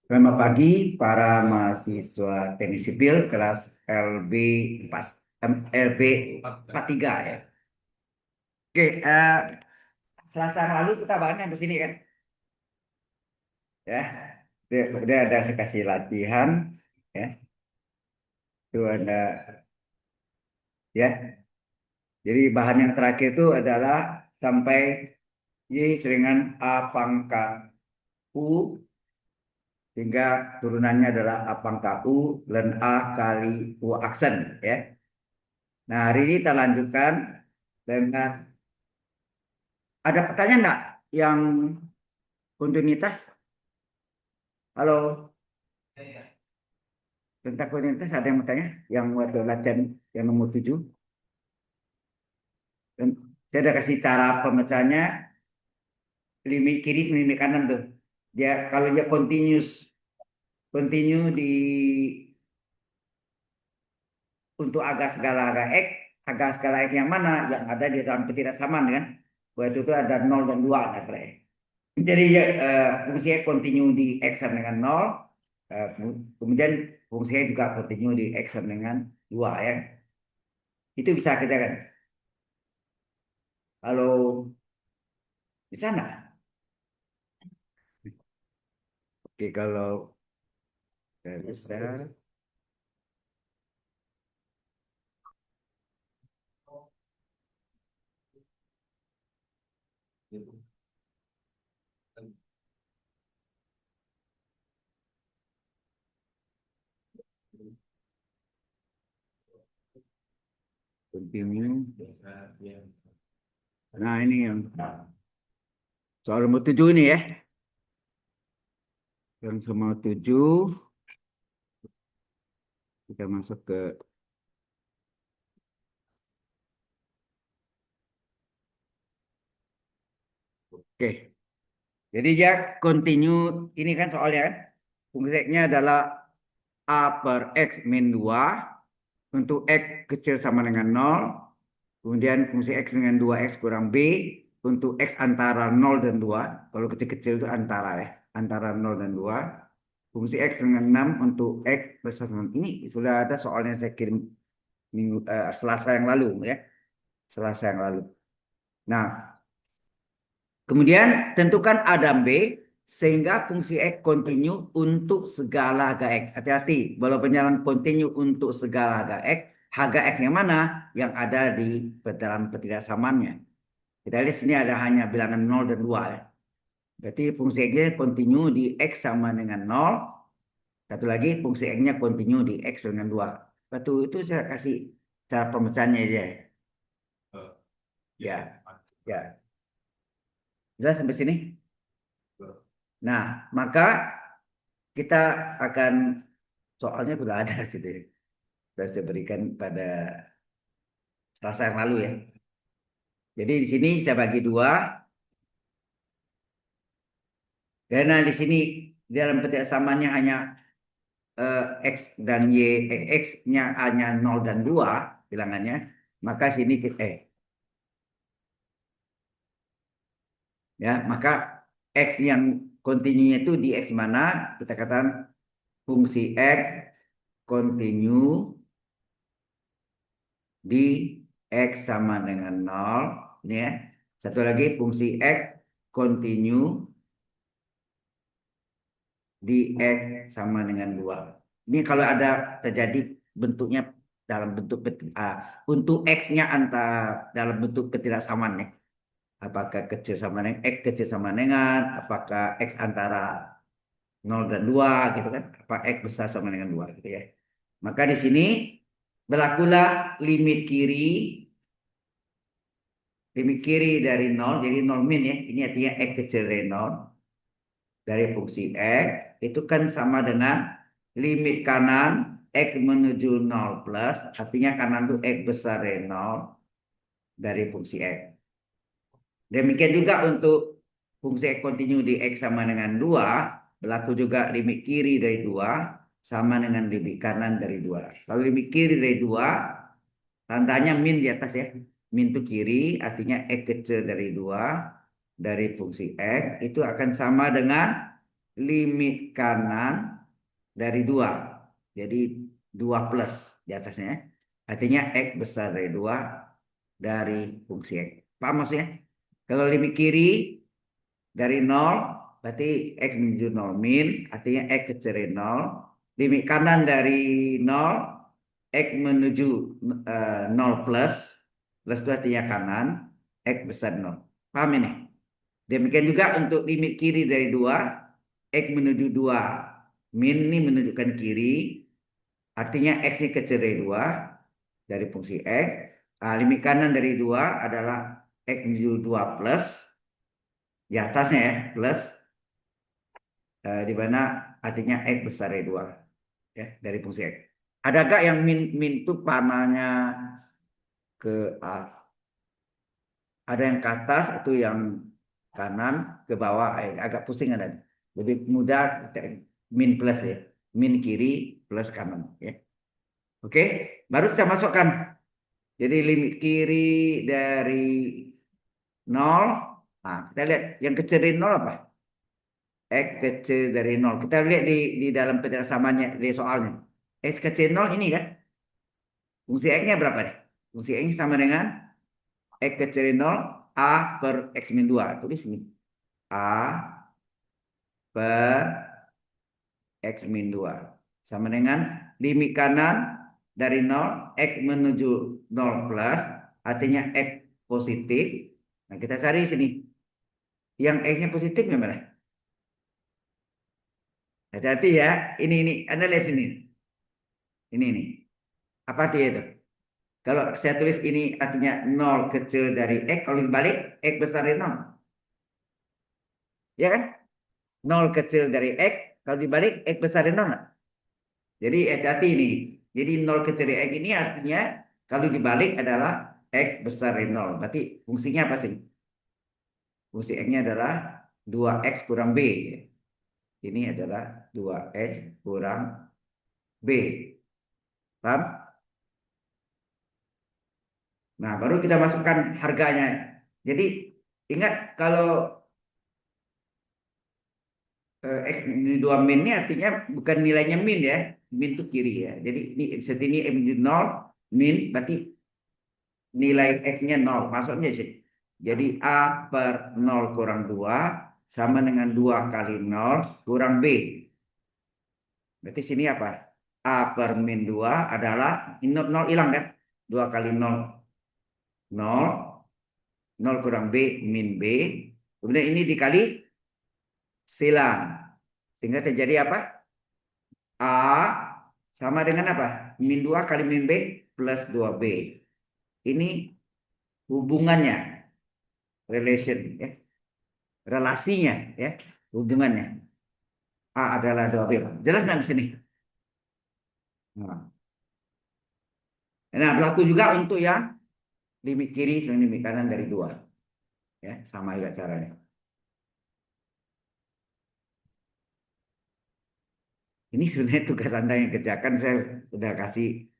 Selamat pagi para mahasiswa teknik sipil kelas LB 4, LB 43 ya. Oke, Selasa yang lalu kita bahas di sini kan, ya. Udah ada saya kasih latihan, ya. Itu ada, ya. Jadi bahan yang terakhir itu adalah sampai Y seringan A pangkat U hingga turunannya adalah A pangkat U dan A kali U aksen, ya. Nah, hari ini kita lanjutkan dengan ada pertanyaan enggak yang kontinuitas? Halo, tentang kontinuitas ada yang bertanya? Yang waktu latihan yang nomor 7. Dan saya ada kasih cara pemecahannya, limit kiri, limit kanan tuh. Dia kalau dia continue di untuk agak skala X yang mana yang ada di dalam ketidaksamaan kan? Waktu itu ada nol dan 2 nah, sebenarnya. Jadi ya, fungsinya continue di X sama dengan nol. Kemudian fungsinya juga continue di X sama dengan 2 ya. Itu bisa kerjakan. Kalau di sana. Oke, kalau bisa continue. Nah, ini yang soal nomor 7 ini ya. Yang nomor 7 kita masuk ke oke. Jadi dia continue ini kan soalnya kan. Fungsinya adalah A per X min 2 untuk X kecil sama dengan nol. Kemudian fungsi X dengan 2X kurang B untuk X antara nol dan 2. Kalau kecil-kecil itu antara ya. Antara nol dan 2. Fungsi X dengan 6 untuk X besar sama. Ini sudah ada soalnya saya kirim Selasa yang lalu ya. Selasa yang lalu. Nah, kemudian tentukan A dan B sehingga fungsi X continue untuk segala harga X. Hati-hati, kalau penyalaan continue untuk segala harga X yang mana? Yang ada di dalam ketidaksamaannya. Kita lihat sini ada hanya bilangan nol dan 2 ya. Berarti fungsi X-nya continue di X sama dengan nol. Satu lagi fungsi X-nya continue di X dengan 2. Itu saya kasih cara pemecahannya aja. Ya, ya. Jelas sampai sini? Nah, maka kita akan soalnya sudah ada sih dari sudah saya berikan pada Selasa yang lalu ya. Jadi di sini saya bagi dua karena di sini dalam ketidaksamannya hanya X dan Y, X-nya hanya nol dan 2 bilangannya, maka sini ya, maka X yang kontinunya itu di X mana? Kita katakan fungsi X continue di X sama dengan nol ini ya. Satu lagi fungsi X continue di X sama dengan 2. Ini kalau ada terjadi bentuknya dalam bentuk untuk X-nya dalam bentuk ketidaksamaan ya. Apakah kecil sama dengan X kecil sama dengan apakah X antara nol dan 2 gitu kan. Apa X besar sama dengan 2 gitu ya. Maka di sini berlakulah limit kiri dari nol jadi nol min ya. Ini artinya X kecil dari nol dari fungsi X itu kan sama dengan limit kanan X menuju nol plus artinya kanan itu X besar dari nol dari fungsi X. Demikian juga untuk fungsi X continue di X sama dengan 2 berlaku juga limit kiri dari 2 sama dengan limit kanan dari 2. Kalau limit kiri dari 2 tandanya min di atas ya. Min itu kiri artinya X kecil dari 2 dari fungsi X itu akan sama dengan limit kanan dari 2. Jadi 2 plus di atasnya. Artinya X besar dari 2 dari fungsi X. Paham maksudnya? Kalau limit kiri dari 0, berarti X menuju 0 min, artinya X kecil dari 0. Limit kanan dari 0, X menuju 0 plus. Plus itu artinya kanan, X besar 0. Paham ini? Demikian juga untuk limit kiri dari 2, X menuju 2. Min ini menunjukkan kiri, artinya X-nya kecil dari 2 dari fungsi X. Limit kanan dari 2 adalah X menuju 2 plus, di atasnya ya, plus, di mana artinya X besar dari 2 ya, dari fungsi X. Ada gak yang min itu panahnya ke ada yang ke atas atau yang kanan ke bawah, agak pusing ada. Lebih mudah min plus ya, min kiri plus kanan ya. Oke, baru kita masukkan. Jadi limit kiri dari 0. Nah, kita lihat yang kecil dari 0 apa? X kecil dari 0. Kita lihat di dalam penjelasannya di soalnya. X kecil 0 ini kan. Fungsi X-nya berapa nih? Fungsi X-nya sama dengan X kecil dari 0 A per X min 2. Tulis ini. A per X min 2. Sama dengan limit kanan dari 0, X menuju 0 plus, artinya X positif. Nah, kita cari sini. Yang X-nya positif gimana? Hati-hati ya. Ini. Anda lihat sini. Ini. Apa artinya itu? Kalau saya tulis ini artinya 0 kecil dari X, kalau dibalik, X besar dari 0. Ya kan? 0 kecil dari X, kalau dibalik, X besar dari 0. Jadi hati-hati ini. Jadi 0 kecil dari X ini artinya kalau dibalik adalah X besar dari 0. Berarti fungsinya apa sih? Fungsi X-nya adalah 2X kurang B. Ini adalah 2X kurang B. Paham? Nah, baru kita masukkan harganya. Jadi ingat kalau X min 2 min ini artinya bukan nilainya min ya. Min itu kiri ya. Jadi ini seperti ini M 0 min berarti nilai X-nya 0. Maksudnya sih. Jadi A per 0 kurang 2 sama dengan 2 kali 0 kurang B. Berarti sini apa? A per min 2 adalah ini 0 hilang kan? 2 kali 0 0. 0 kurang B min B. Kemudian ini dikali silang. Sehingga terjadi apa? A sama dengan apa? Min 2 kali min B plus 2B. Ini hubungannya, relation ya. Relasinya ya, hubungannya. A adalah 2B. Jelas nggak di sini? Nah, berlaku juga untuk yang limit kiri dan limit kanan dari 2. Ya, sama juga caranya. Ini sebenarnya tugas Anda yang kerjakan, saya udah kasih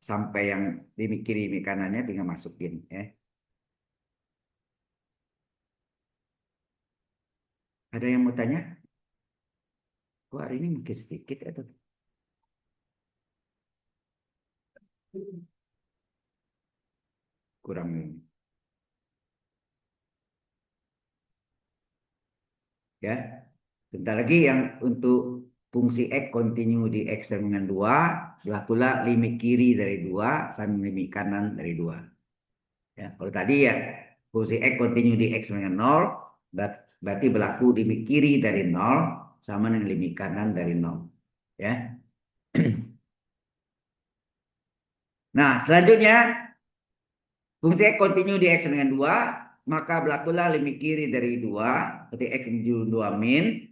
sampai yang limit kiri limit kanannya tinggal masukin ya. Ada yang mau tanya? Kok hari ini mungkin sedikit atau kurang ini? Ya. Sebentar lagi yang untuk fungsi X continue di X dengan 2, berlakulah limit kiri dari 2 sama limit kanan dari 2. Ya, kalau tadi ya fungsi X continue di X dengan 0, berarti berlaku limit kiri dari 0 sama dengan limit kanan dari 0. Ya. Nah, selanjutnya fungsi X continue di X dengan 2, maka berlakulah limit kiri dari 2, berarti X menuju 2 min,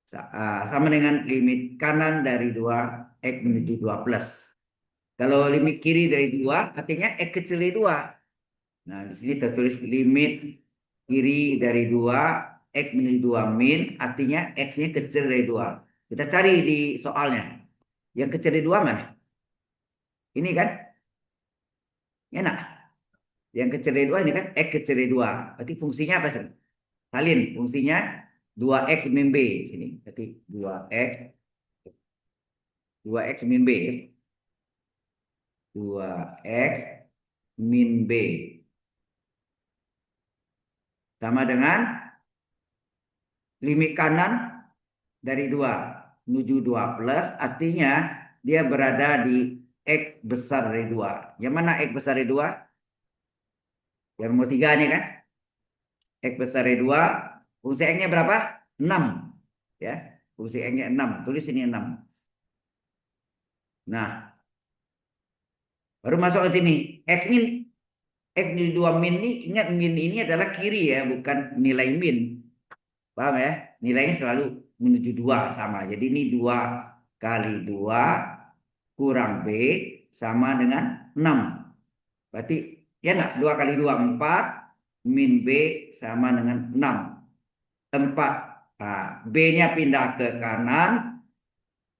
sama dengan limit kanan dari 2, X menuju 2 plus. Kalau limit kiri dari 2, artinya X kecil dari 2. Nah, di sini tertulis limit kiri dari 2, X menuju 2 min, artinya X-nya kecil dari 2. Kita cari di soalnya. Yang kecil dari 2 mana? Ini kan? Enak. Yang kecil dari 2 ini kan X kecil dari 2. Berarti fungsinya apa sih? Salin. Fungsinya 2x min b sini. Berarti 2x min b. 2x min b sama dengan limit kanan dari 2 menuju 2 plus, artinya dia berada di X besar dari 2. Yang mana X besar dari 2? Yang nomor 3 nih kan. X besar dari 2. Fungsi X-nya berapa? 6. Ya, fungsi X-nya 6. Tulis ini 6. Nah, baru masuk ke sini. X di 2 min ini, ingat min ini adalah kiri ya, bukan nilai min. Paham ya? Nilainya selalu menuju 2 sama. Jadi ini 2 kali 2 kurang B sama dengan 6. Berarti ya enggak? 2 kali 2 4 min B sama dengan 6. 4. Nah, B-nya pindah ke kanan,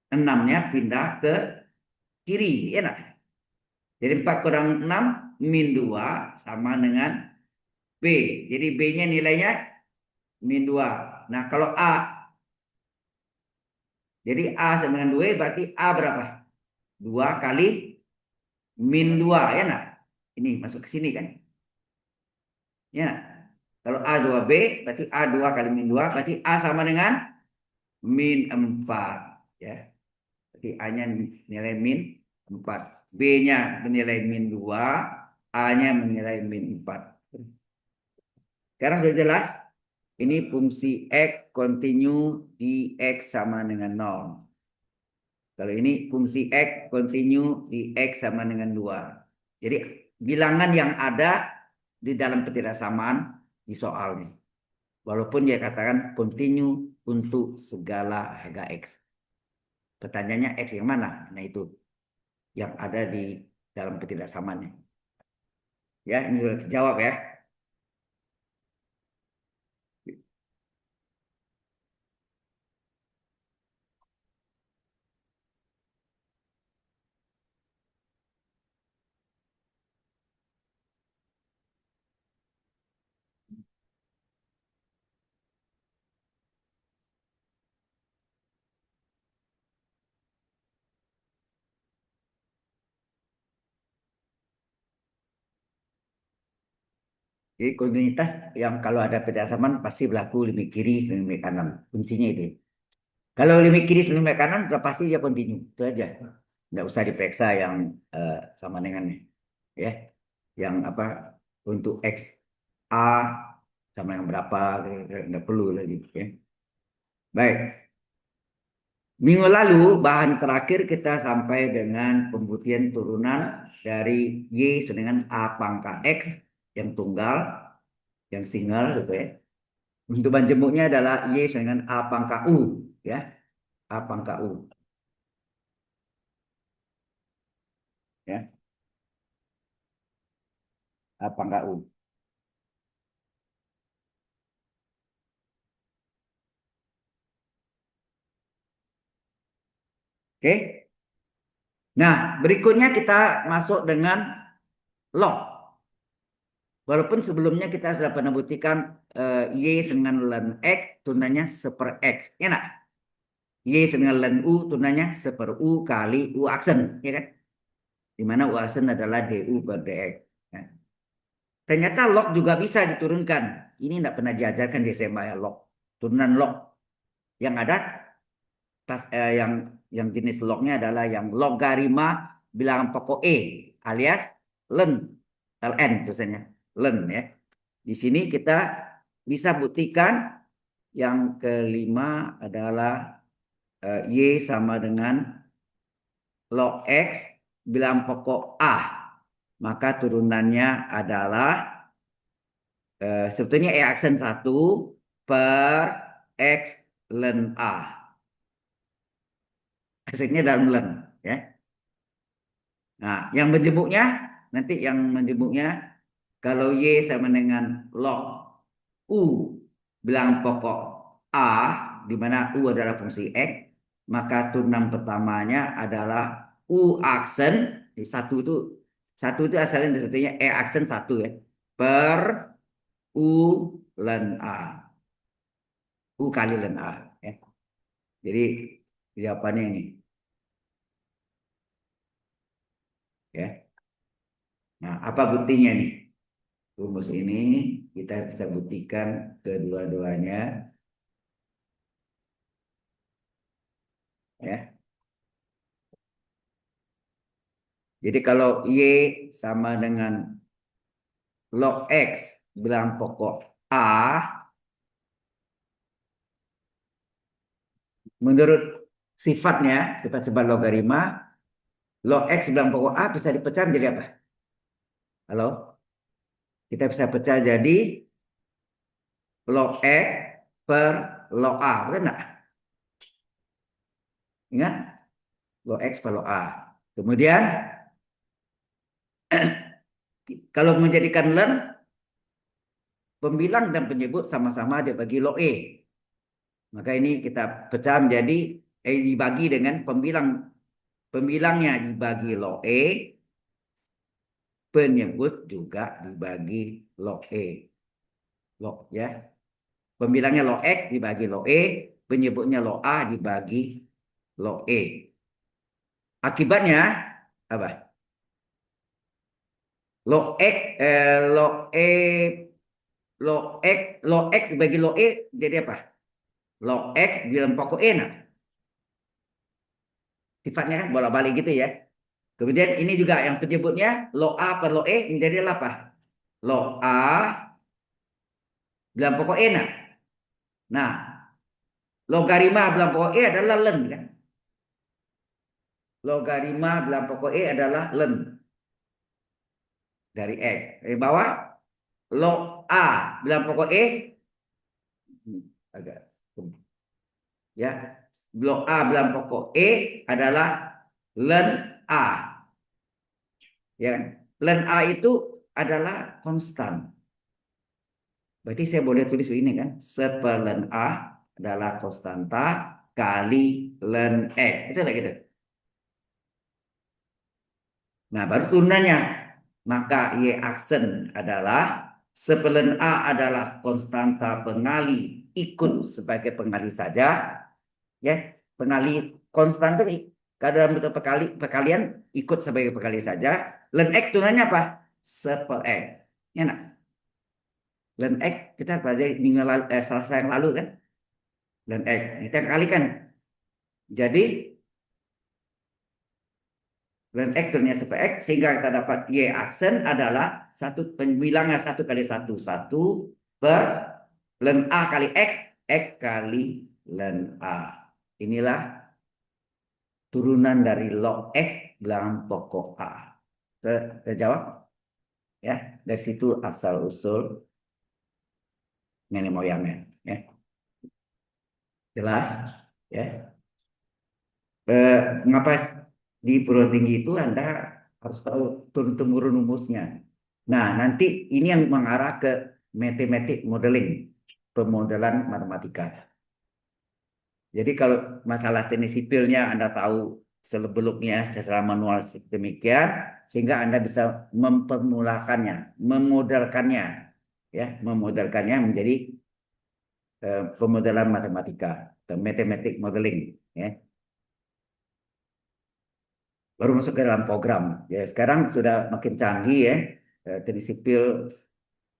6-nya pindah ke kiri. Ya enggak? Jadi 4 kurang 6 min 2 sama dengan B. Jadi B-nya nilainya min 2. Nah, kalau A, jadi A sama dengan 2 berarti A berapa? 2 kali min 2 ya enggak? Ini masuk ke sini kan? Ya. Kalau A 2B berarti A 2 kali min 2 berarti A sama dengan min 4 ya. Berarti A-nya nilai min 4. B-nya menilai min 2, A-nya menilai min 4. Sekarang sudah jelas? Ini fungsi X continue di X sama dengan 0. Kalau ini fungsi X continue di X sama dengan 2. Jadi bilangan yang ada di dalam ketidaksamaan di soalnya. Walaupun dia katakan continue untuk segala harga X. Pertanyaannya X yang mana? Nah itu yang ada di dalam ketidaksamaannya. Ya, ini sudah terjawab ya. Jadi kontinuitas yang kalau ada ketidaksamaan pasti berlaku limit kiri dan limit kanan. Kuncinya itu. Kalau limit kiri dan limit kanan sudah pasti dia kontinu. Itu aja. Nggak usah diperiksa yang sama dengannya. Ya, yang apa untuk X A sama yang berapa nggak perlu lagi. Ya. Baik. Minggu lalu bahan terakhir kita sampai dengan pembuktian turunan dari Y dengan A pangkat X yang tunggal, yang single gitu ya. Untuk bahan jemuknya adalah Y dengan A pangkat U ya. A pangkat U ya. A pangkat U. Oke. Nah, berikutnya kita masuk dengan log. Walaupun sebelumnya kita sudah pernah buktikan Y dengan ln X tunanya seper X. Ya nak? Y dengan ln U tunanya seper U kali U aksen. Ya kan? Di mana U aksen adalah DU per DX. Ya. Ternyata log juga bisa diturunkan. Ini tidak pernah diajarkan di SMA ya log. Turunan log. Yang ada yang jenis lognya adalah yang logarima bilangan pokok E alias len ln tulisannya len ya. Di sini kita bisa buktikan yang kelima adalah Y sama dengan log X bilangan pokok A. Maka turunannya adalah sebetulnya E aksen 1 per X ln A. Aksennya dalam ln ya. Nah, yang menjemuknya nanti yang menjemuknya kalau Y sama dengan log U bilangan pokok A di mana U adalah fungsi X, maka turunan pertamanya adalah U aksen di satu itu asalnya sebetulnya E aksen 1 ya per U ln A. U kali ln A. Ya. Jadi jawabannya ini. Ya. Nah, apa buktinya nih? Rumus ini kita bisa buktikan kedua-duanya. Ya. Jadi kalau Y sama dengan log X bilang pokok A, menurut sifatnya, sifat-sifat logaritma, log X bilang pokok A bisa dipecah menjadi apa? Halo? Kita bisa pecah jadi log X per log A, betul nggak? Ingat? Log X per log A. Kemudian, kalau menjadikan ln, pembilang dan penyebut sama-sama dibagi log E. Maka ini kita pecah menjadi dibagi dengan pembilangnya dibagi log E, penyebut juga dibagi log E. Log ya. Pembilangnya log X dibagi log E, penyebutnya log A dibagi log E. Akibatnya apa? Log X log E log X dibagi log E jadi apa? Log X dalam pokok E nah. Sifatnya kan bolak-balik gitu ya. Kemudian ini juga yang penyebutnya log A per log E menjadi apa? Log A dalam pokok E nah. Nah, logaritma dalam pokok E adalah ln kan? Logaritma dalam pokok E adalah ln dari X. Dari bawah log A dalam pokok E agak ya. Log A dalam pokok E adalah ln A. Ya kan? Ln A itu adalah konstan. Berarti saya boleh tulis begini kan? Sepelen A adalah konstanta kali ln X. Itu lah gitu. Nah, baru turunannya. Maka Y aksen adalah sepelen A adalah konstanta pengali ikut sebagai pengali saja. Ya, pengali konstan itu kalau dalam bentuk perkalian ikut sebagai pengali saja. Ln X turunannya apa? Sepel X. Ya, nah. Ln X kita pelajari minggu lalu, Selasa yang lalu kan? Ln X. Kita kalikan. Jadi ln X turunnya sepel X sehingga kita dapat Y aksen adalah satu pembilangnya satu kali satu satu per ln A kali X, X kali ln A. Inilah turunan dari log X dalam pokok A. Terjawab? Ya, dari situ asal usul nenek moyangnya. Ya, jelas? Ya. Mengapa di perguruan tinggi itu Anda harus tahu turun-temurun rumusnya. Nah, nanti ini yang mengarah ke matematik modeling, pemodelan matematika. Jadi kalau masalah teknik sipilnya Anda tahu selebeluknya secara manual demikian, sehingga Anda bisa mempermulakannya, memodelkannya, ya, memodelkannya menjadi pemodelan matematika, atau matematik modeling, ya. Baru masuk ke dalam program. Ya, sekarang sudah makin canggih ya. Teknik sipil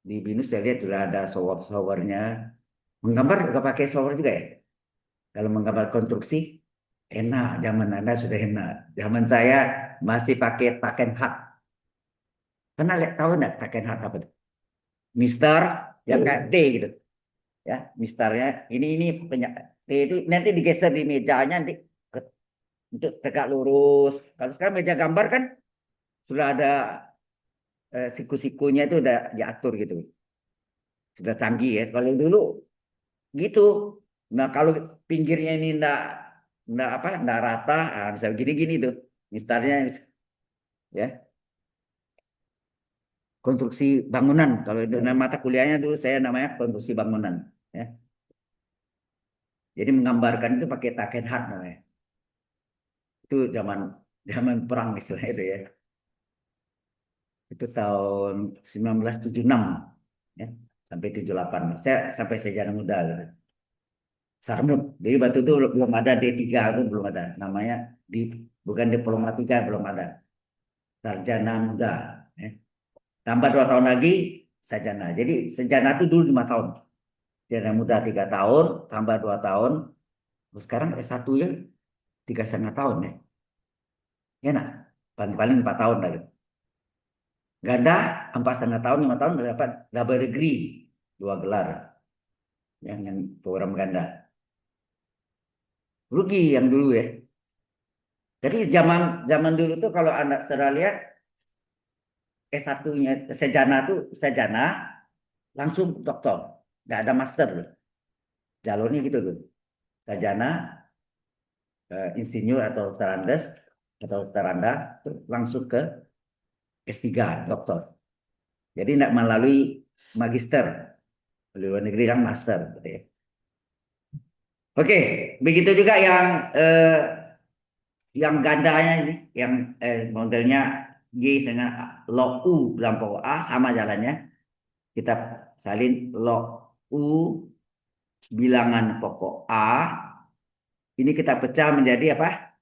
di BINUS saya lihat sudah ada software-softwarenya. Menggambar nggak pakai software juga ya? Kalau menggambar konstruksi enak, zaman Anda sudah enak. Zaman saya masih pakai Takenhat. Pernah lihat tahu nggak Takenhat apa itu? Mister yang kayak T gitu. Ya, misternya ini T itu nanti digeser di mejanya nanti untuk tegak lurus. Kalau sekarang meja gambar kan sudah ada siku-sikunya itu udah diatur gitu. Sudah canggih ya. Kalau dulu gitu. Nah, kalau pinggirnya ini enggak rata, bisa gini-gini tuh. Misalnya ya, konstruksi bangunan. Kalau dengan mata kuliahnya dulu saya namanya konstruksi bangunan, ya. Jadi menggambarkan itu pakai Takenhat namanya. Itu zaman zaman perang istilah itu ya. Itu tahun 1976 ya, sampai 78. Saya sampai sejarah muda gitu. Sarnut. Jadi waktu itu belum ada D3 itu belum ada. Namanya di bukan diplomatika belum ada. Sarjana muda. Ya. Tambah 2 tahun lagi sarjana. Jadi sarjana itu dulu 5 tahun. Sarjana muda 3 tahun, tambah 2 tahun. Terus sekarang S1 ya 3,5 tahun ya. Ya nak, paling 4 tahun lagi. Ganda 4,5 tahun, 5 tahun udah dapat double degree, 2 gelar. Yang program ganda. Rugi yang dulu ya. Jadi zaman zaman dulu tuh kalau anak saudara lihat S1-nya sejana tuh sejana langsung doktor, nggak ada master loh. Jalurnya gitu loh. Sarjana, insinyur atau terandes atau teranda tuh langsung ke S3 doktor. Jadi tidak melalui magister, di luar negeri kan master, gitu ya. Oke, begitu juga yang gandanya ini, yang modelnya G dengan log U dalam pokok A sama jalannya. Kita salin log U bilangan pokok A. Ini kita pecah menjadi apa?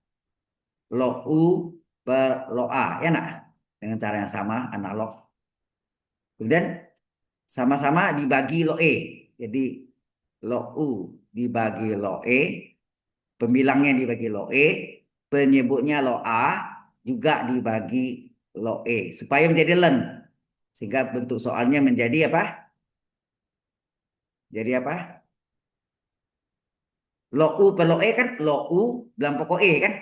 Log U per log A, ya nak? Dengan cara yang sama, analog. Kemudian sama-sama dibagi log E. Jadi log U dibagi log E, pembilangnya dibagi log E, penyebutnya log A juga dibagi log E supaya menjadi len. Sehingga bentuk soalnya menjadi apa? Jadi apa? Log U per log E kan log U dalam pokok E kan?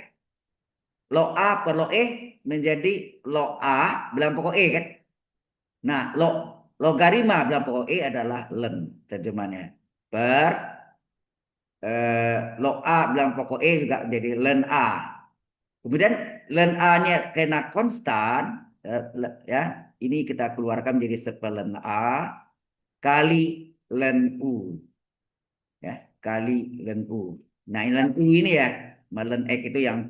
Log A per log E menjadi log A dalam pokok E kan? Nah, logaritma dalam pokok E adalah len terjemahannya. Per log A dalam pokok E juga menjadi len A. Kemudian len A-nya kena konstan, ya, ini kita keluarkan menjadi sepelen A kali len U, ya, kali len U. Nah, len U ini ya, len X itu yang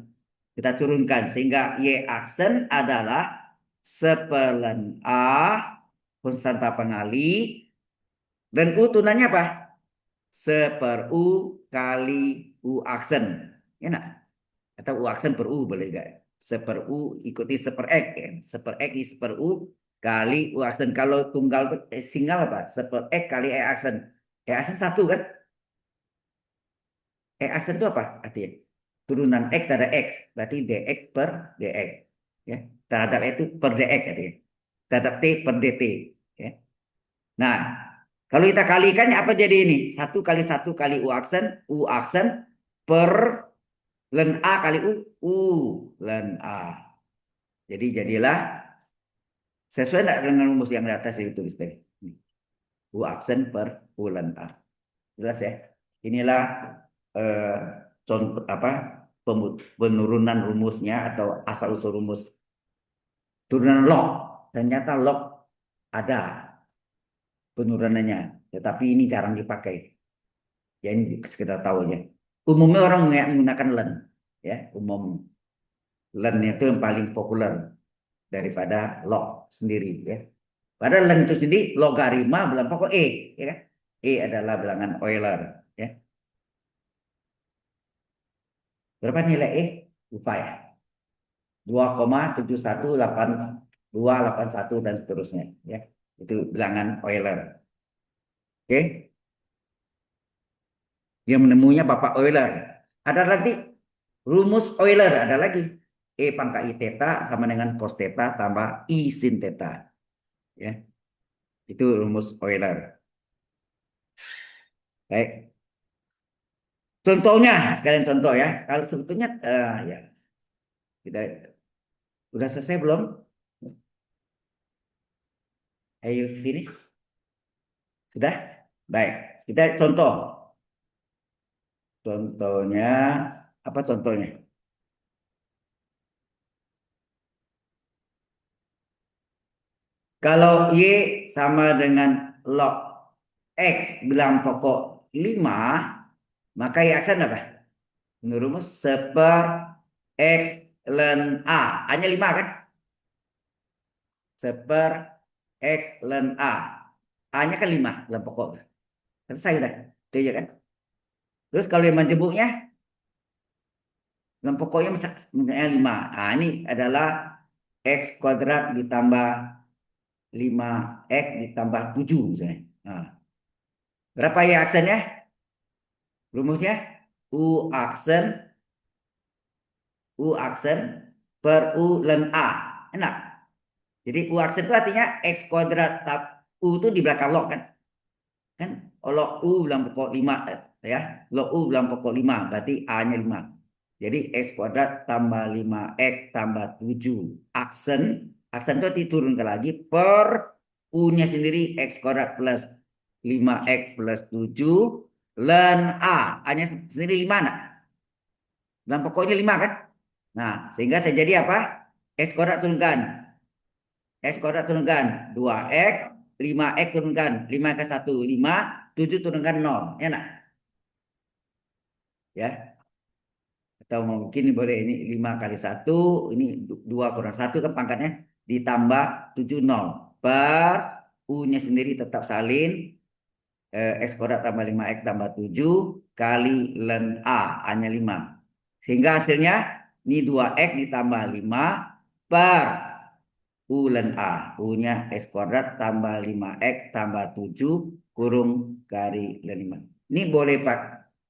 kita turunkan sehingga Y aksen adalah sepelen A konstanta pengali dan U tunanya apa? Seper U kali U aksen. Enak. Atau U aksen per U boleh gak? Seper U ikuti seper X ya. Seper X is per U kali U aksen. Kalau tunggal single apa? Seper X kali E aksen. E aksen satu kan? E aksen itu apa artinya? Turunan X terhadap X. Berarti DX per DX. Ya. Terhadap itu per DX artinya. Terhadap T per DT. Ya. Nah, kalau kita kalikan apa jadi ini? Satu kali U aksen per len A kali U len A. Jadi jadilah sesuai tidak dengan rumus yang di atas itu tulis tadi. U aksen per U len A. Jelas ya? Inilah eh, contoh apa penurunan rumusnya atau asal usul rumus turunan log. Ternyata log ada penurunannya, tetapi ini jarang dipakai. Ya ini sekedar tahu aja. Umumnya orang menggunakan len, ya umum len itu yang paling populer daripada log sendiri, ya. Padahal len itu sendiri logaritma bilang pokok E, ya kan? E adalah bilangan Euler, ya. Berapa nilai E? Lupa ya. 2,71821 dan seterusnya, ya. Itu bilangan Euler. Oke. Dia menemunya Bapak Euler. Ada lagi rumus Euler, ada lagi. E pangkat I theta sama dengan cos theta tambah I sin theta. Ya, itu rumus Euler. Baik. Contohnya, sekalian contoh ya. Kalau sebetulnya, ya, kita udah selesai belum? Are you finish? Sudah? Baik. Kita contoh. Contohnya, apa contohnya? Kalau Y sama dengan log X bilang pokok 5, maka Y aksen apa? Menurut rumus seper X ln A. A-nya 5 kan? Seper X ln A. A-nya kan 5 dalam pokok. Selesai udah. Itu aja kan? Terus kalau yang majemuknya, yang pokoknya misalnya 5. Nah, ini adalah X kuadrat ditambah 5X ditambah 7 misalnya. Nah, berapa ya aksennya? Rumusnya U aksen per U ln A. Enak. Jadi U aksen itu artinya X kuadrat U itu di belakang log kan. Kan log U dalam pokok 5 ya. Log U dalam pokok 5 berarti A-nya 5. Jadi X kuadrat tambah 5X tambah 7. Aksen. Aksen itu diturunkan lagi per U-nya sendiri X kuadrat plus 5X plus 7 ln A. A-nya sendiri 5 nak? Dalam pokoknya 5 kan? Nah, sehingga terjadi apa? X kuadrat turunkan. X kuadrat turunkan 2X, 5X turunkan 5 ke 1, 5, 7 turunkan 0. Ya nak? Ya. Atau mungkin boleh ini 5 kali 1, ini 2 kurang 1 kan pangkatnya, ditambah 7 0. Per U-nya sendiri tetap salin, X kuadrat tambah 5X tambah 7 kali ln A, A-nya 5. Sehingga hasilnya ini 2X ditambah 5 per U ln A. U-nya X kuadrat tambah 5X tambah 7 kurung kali ln 5. Ini boleh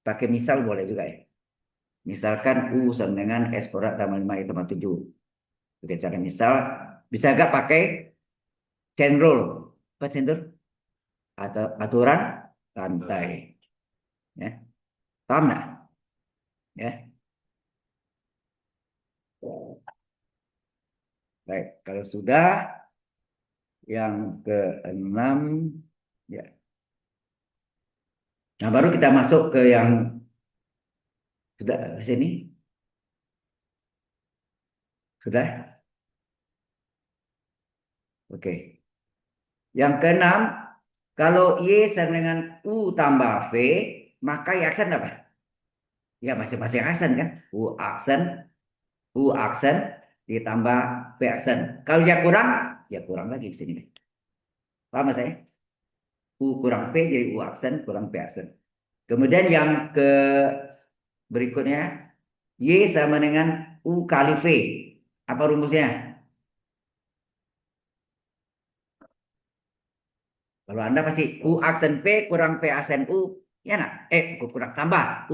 pakai misal boleh juga ya. Misalkan U sama dengan X kuadrat tambah 5X tambah 7. Oke, cara misal. Bisa nggak pakai chain rule? Apa chain rule? Atau aturan rantai. Ya. Paham nggak? Ya. Baik, kalau sudah yang keenam, ya. Nah, baru kita masuk ke yang sudah di sini. Sudah? Oke. Yang keenam, kalau Y sama dengan U tambah V, maka Y aksen apa? Ya masing-masing aksen kan? U aksen ditambah V aksen. Kalau ya kurang lagi di sini. Paham saya? U kurang V jadi U aksen kurang V aksen. Kemudian yang ke berikutnya, Y sama dengan U kali V. Apa rumusnya? Kalau Anda pasti U aksen V kurang V aksen U, ya nak? Kurang tambah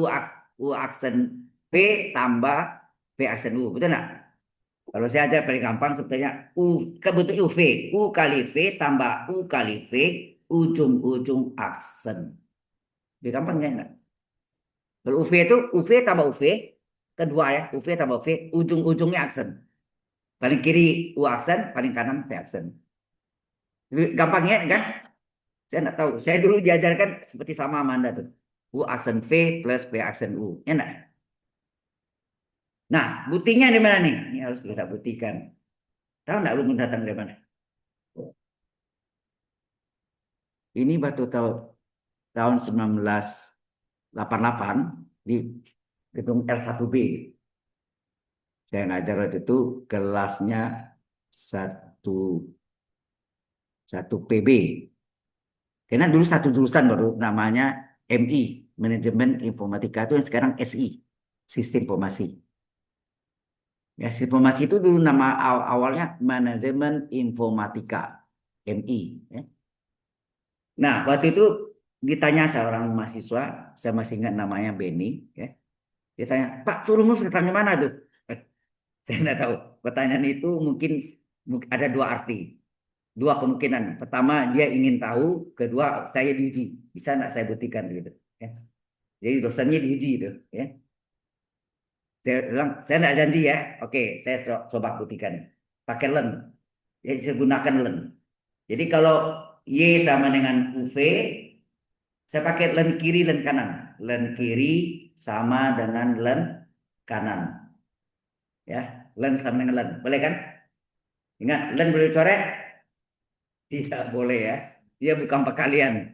U aksen V tambah V aksen U, betul nak? Kalau saya aja paling gampang sebetulnya U kebetul UV, U kali V tambah U kali V ujung-ujung aksen. Lebih gampang ya enggak? Kalau UV itu UV tambah UV, kedua ya, UV tambah UV, ujung-ujungnya aksen. Paling kiri U aksen, paling kanan V aksen. Lebih gampang ya kan? Saya enggak tahu. Saya dulu diajarkan seperti sama Amanda tuh. U aksen V plus V aksen U. Ya enggak? Nah, buktinya di mana nih? Ini harus kita buktikan. Tahu enggak lu datang dari mana? Ini batu tahun 1988 di gedung L1B. Saya ngajar waktu itu kelasnya satu satu PB. Karena dulu satu jurusan baru namanya MI, Manajemen Informatika itu yang sekarang SI, Sistem Informasi. Ya, Sistem Informasi itu dulu nama awalnya Manajemen Informatika, MI. Ya. Nah, waktu itu ditanya seorang mahasiswa, saya masih ingat namanya Benny, ya. Dia tanya, Pak, tuh rumus datangnya mana tuh? Saya tidak tahu. Pertanyaan itu mungkin ada dua arti, dua kemungkinan. Pertama, dia ingin tahu. Kedua, saya diuji. Bisa nggak saya buktikan gitu? Ya. Jadi dosennya diuji itu. Ya. Saya bilang, saya tidak janji ya. Oke, saya coba buktikan. Pakai len. Jadi saya gunakan len. Jadi kalau Y sama dengan UV, saya pakai len kiri, len kanan. Len kiri sama dengan len kanan. Ya, len sama dengan len. Boleh kan? Ingat, len boleh coret? Tidak boleh ya. Dia bukan perkalian.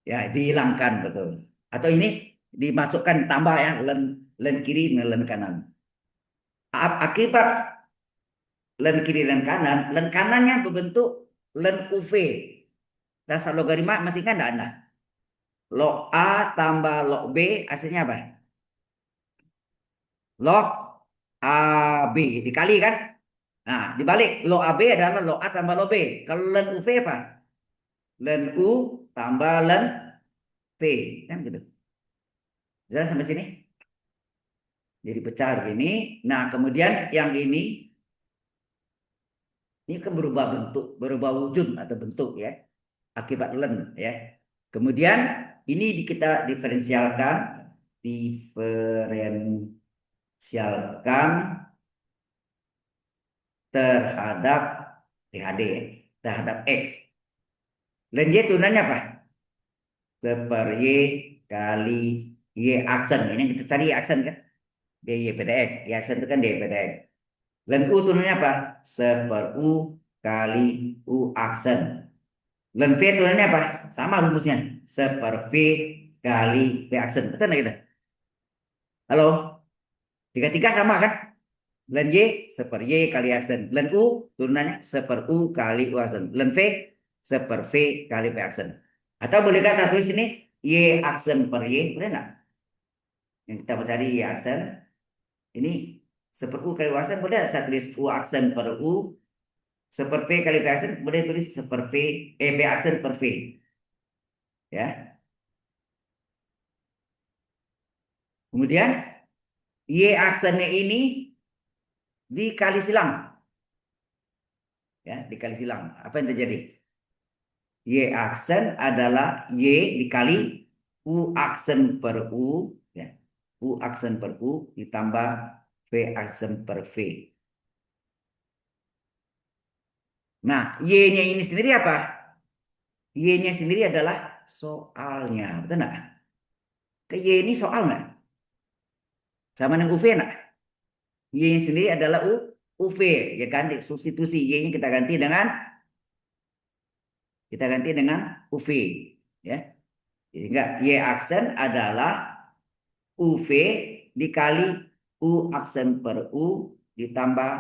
Ya, dihilangkan betul. Atau ini dimasukkan tambah ya, len kiri dan len kanan. Akibat len kiri dan kanan, len kanannya berbentuk len UV. Dasar logaritma masih kan enggak Anda? Log A tambah log B hasilnya apa? Log AB dikali kan? Nah, dibalik log AB adalah log A tambah log B. Kalau len UV apa? Len U tambah len V. Kan gitu. Jelas sampai sini? Jadi pecah begini. Nah, kemudian yang ini kan berubah bentuk, berubah wujud atau bentuk ya, akibat len ya. Kemudian ini kita diferensialkan terhadap THD, terhadap X. Len Y turunannya apa? Seper Y kali Y aksen. Ini yang kita cari aksen kan? DY pada X. Y aksen itu kan DY pada X. Len U turunannya apa? Seper U kali U aksen. Len V turunannya apa? Sama rumusnya. Seper V kali V aksen. Betul nggak kita? Halo? Tiga-tiga sama kan? Len Y seper Y kali aksen. Len U turunannya seper U kali U aksen. Len V seper V kali V aksen. Atau boleh kita tulis ini Y aksen per Y. Boleh nggak? Yang kita mau cari Y aksen. Ini seper U kali U aksen. Boleh saya tulis U aksen per U. Seper V kali V aksen. Boleh tulis seper V. V aksen per V. Ya. Kemudian Y aksennya ini dikali silang. Ya, dikali silang. Apa yang terjadi? Y aksen adalah Y dikali U aksen per U. Ya. U aksen per U ditambah V aksen per V. Nah, Y-nya ini sendiri apa? Y-nya sendiri adalah soalnya. Betul nggak? Ke Y ini soal nggak? Sama dengan UV nggak? Y-nya sendiri adalah UV. Ya kan? Substitusi Y-nya kita ganti dengan UV. Ya. Jadi enggak, Y aksen adalah UV dikali U aksen per U ditambah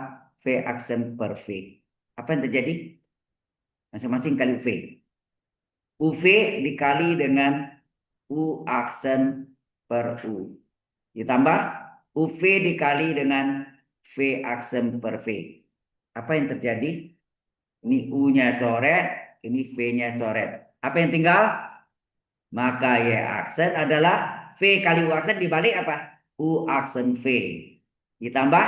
V aksen per V. Apa yang terjadi? Masing-masing kali UV. UV dikali dengan U aksen per U. Ditambah UV dikali dengan V aksen per V. Apa yang terjadi? Ini U-nya coret, ini V-nya coret. Apa yang tinggal? Maka Y aksen adalah V kali U aksen dibalik apa? U aksen V. Ditambah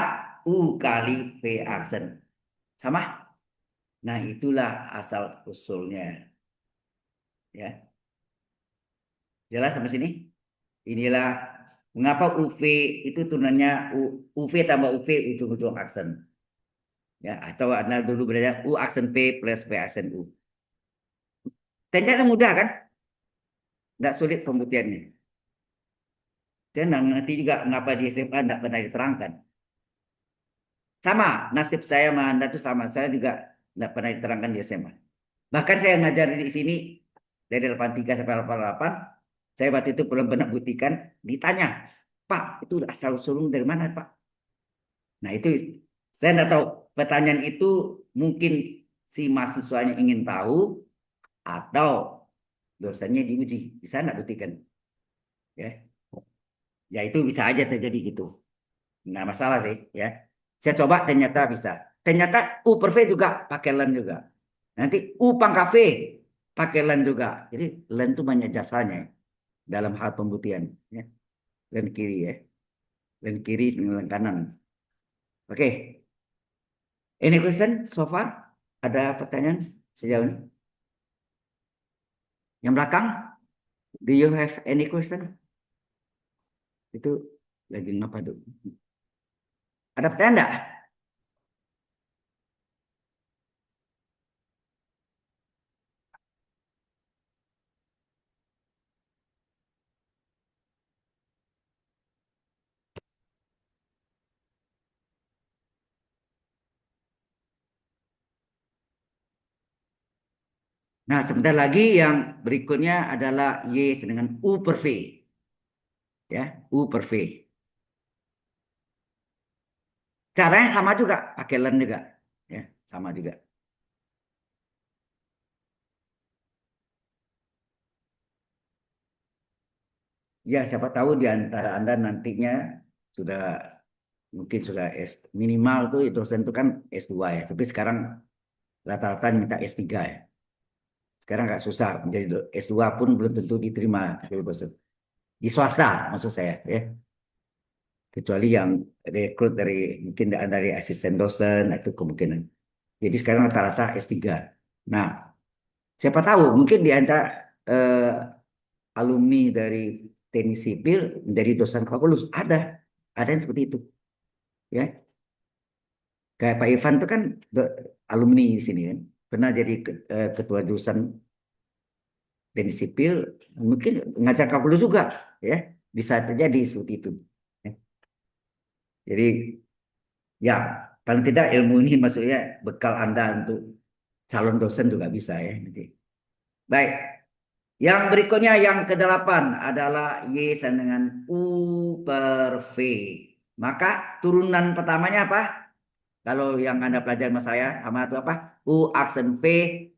U kali V aksen. Sama? Nah, itulah asal usulnya. Ya. Jelas sampai sini? Inilah mengapa UV itu turunannya UV tambah UV ujung-ujung aksen. Ya, atau Anda dulu belajar U aksen P plus V aksen U. Ternyata mudah kan? Tidak sulit pembuktiannya. Dan nanti juga mengapa di SMA tidak pernah diterangkan. Sama, nasib saya sama Anda itu sama. Saya juga tidak pernah diterangkan di SMA. Bahkan saya ngajar di sini dari 83 sampai 88. Saya waktu itu belum pernah buktikan. Ditanya, Pak, itu asal usulnya dari mana, Pak? Nah, itu saya tidak tahu. Pertanyaan itu mungkin si mahasiswanya ingin tahu atau dosennya diuji. Bisa nggak buktikan? Ya, ya itu bisa aja terjadi gitu. Nggak masalah sih, ya. Saya coba ternyata bisa. Ternyata U per V juga pakai len juga. Nanti U pangkat V pakai len juga. Jadi len itu banyak jasanya ya, dalam hal pembuktian. Ya. Len kiri ya. Len kiri dengan len kanan. Oke. Any question so far? Ada pertanyaan sejauh ini? Yang belakang? Do you have any question? Itu lagi ngapa tuh? Ada pertanyaan enggak? Nah, sebentar lagi yang berikutnya adalah Y dengan U per V. Ya, U per V. Caranya sama juga, pakai len juga. Ya, sama juga. Ya, siapa tahu di antara Anda nantinya sudah mungkin sudah minimal tuh dosen itu kan S2 ya. Tapi sekarang rata-rata minta S3 ya. Sekarang nggak susah menjadi S2 pun belum tentu diterima sebagai dosen. Di swasta maksud saya ya. Kecuali yang rekrut dari mungkin dari asisten dosen itu kemungkinan. Jadi sekarang rata-rata S3. Nah, siapa tahu mungkin di antara eh, alumni dari teknik sipil menjadi dosen kalkulus ada yang seperti itu ya. Kayak Pak Ivan itu kan alumni di sini kan, pernah jadi ketua jurusan teknik sipil, mungkin ngajar kalkulus juga ya, bisa terjadi seperti itu. Ya. Jadi ya paling tidak ilmu ini maksudnya bekal Anda untuk calon dosen juga bisa ya. Nanti. Baik, yang berikutnya yang kedelapan adalah Y sama dengan U per V. Maka turunan pertamanya apa? Kalau yang Anda pelajari sama saya, sama itu apa? U aksen V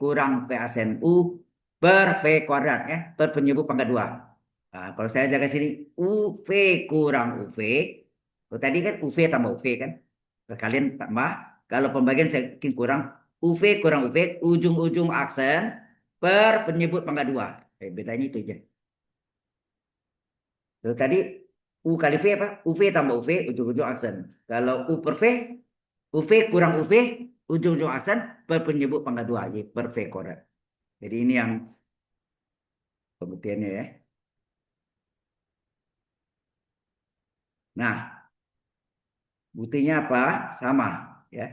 kurang V aksen U per V kuadrat ya, per penyebut pangkat 2. Nah, kalau saya jaga sini, UV kurang UV. Oh, tadi kan UV tambah UV kan? Kalian tambah. Kalau pembagian saya bikin kurang UV kurang UV, ujung-ujung aksen per penyebut pangkat 2. Bedanya itu aja. Kalau tadi U kali V apa? UV tambah UV, ujung-ujung aksen. Kalau U per V, UV kurang UV, ujung-ujung aksen per penyebut pangkat 2, jadi per V kuadrat. Jadi ini yang pembuktiannya ya. Nah, buktinya apa? Sama ya.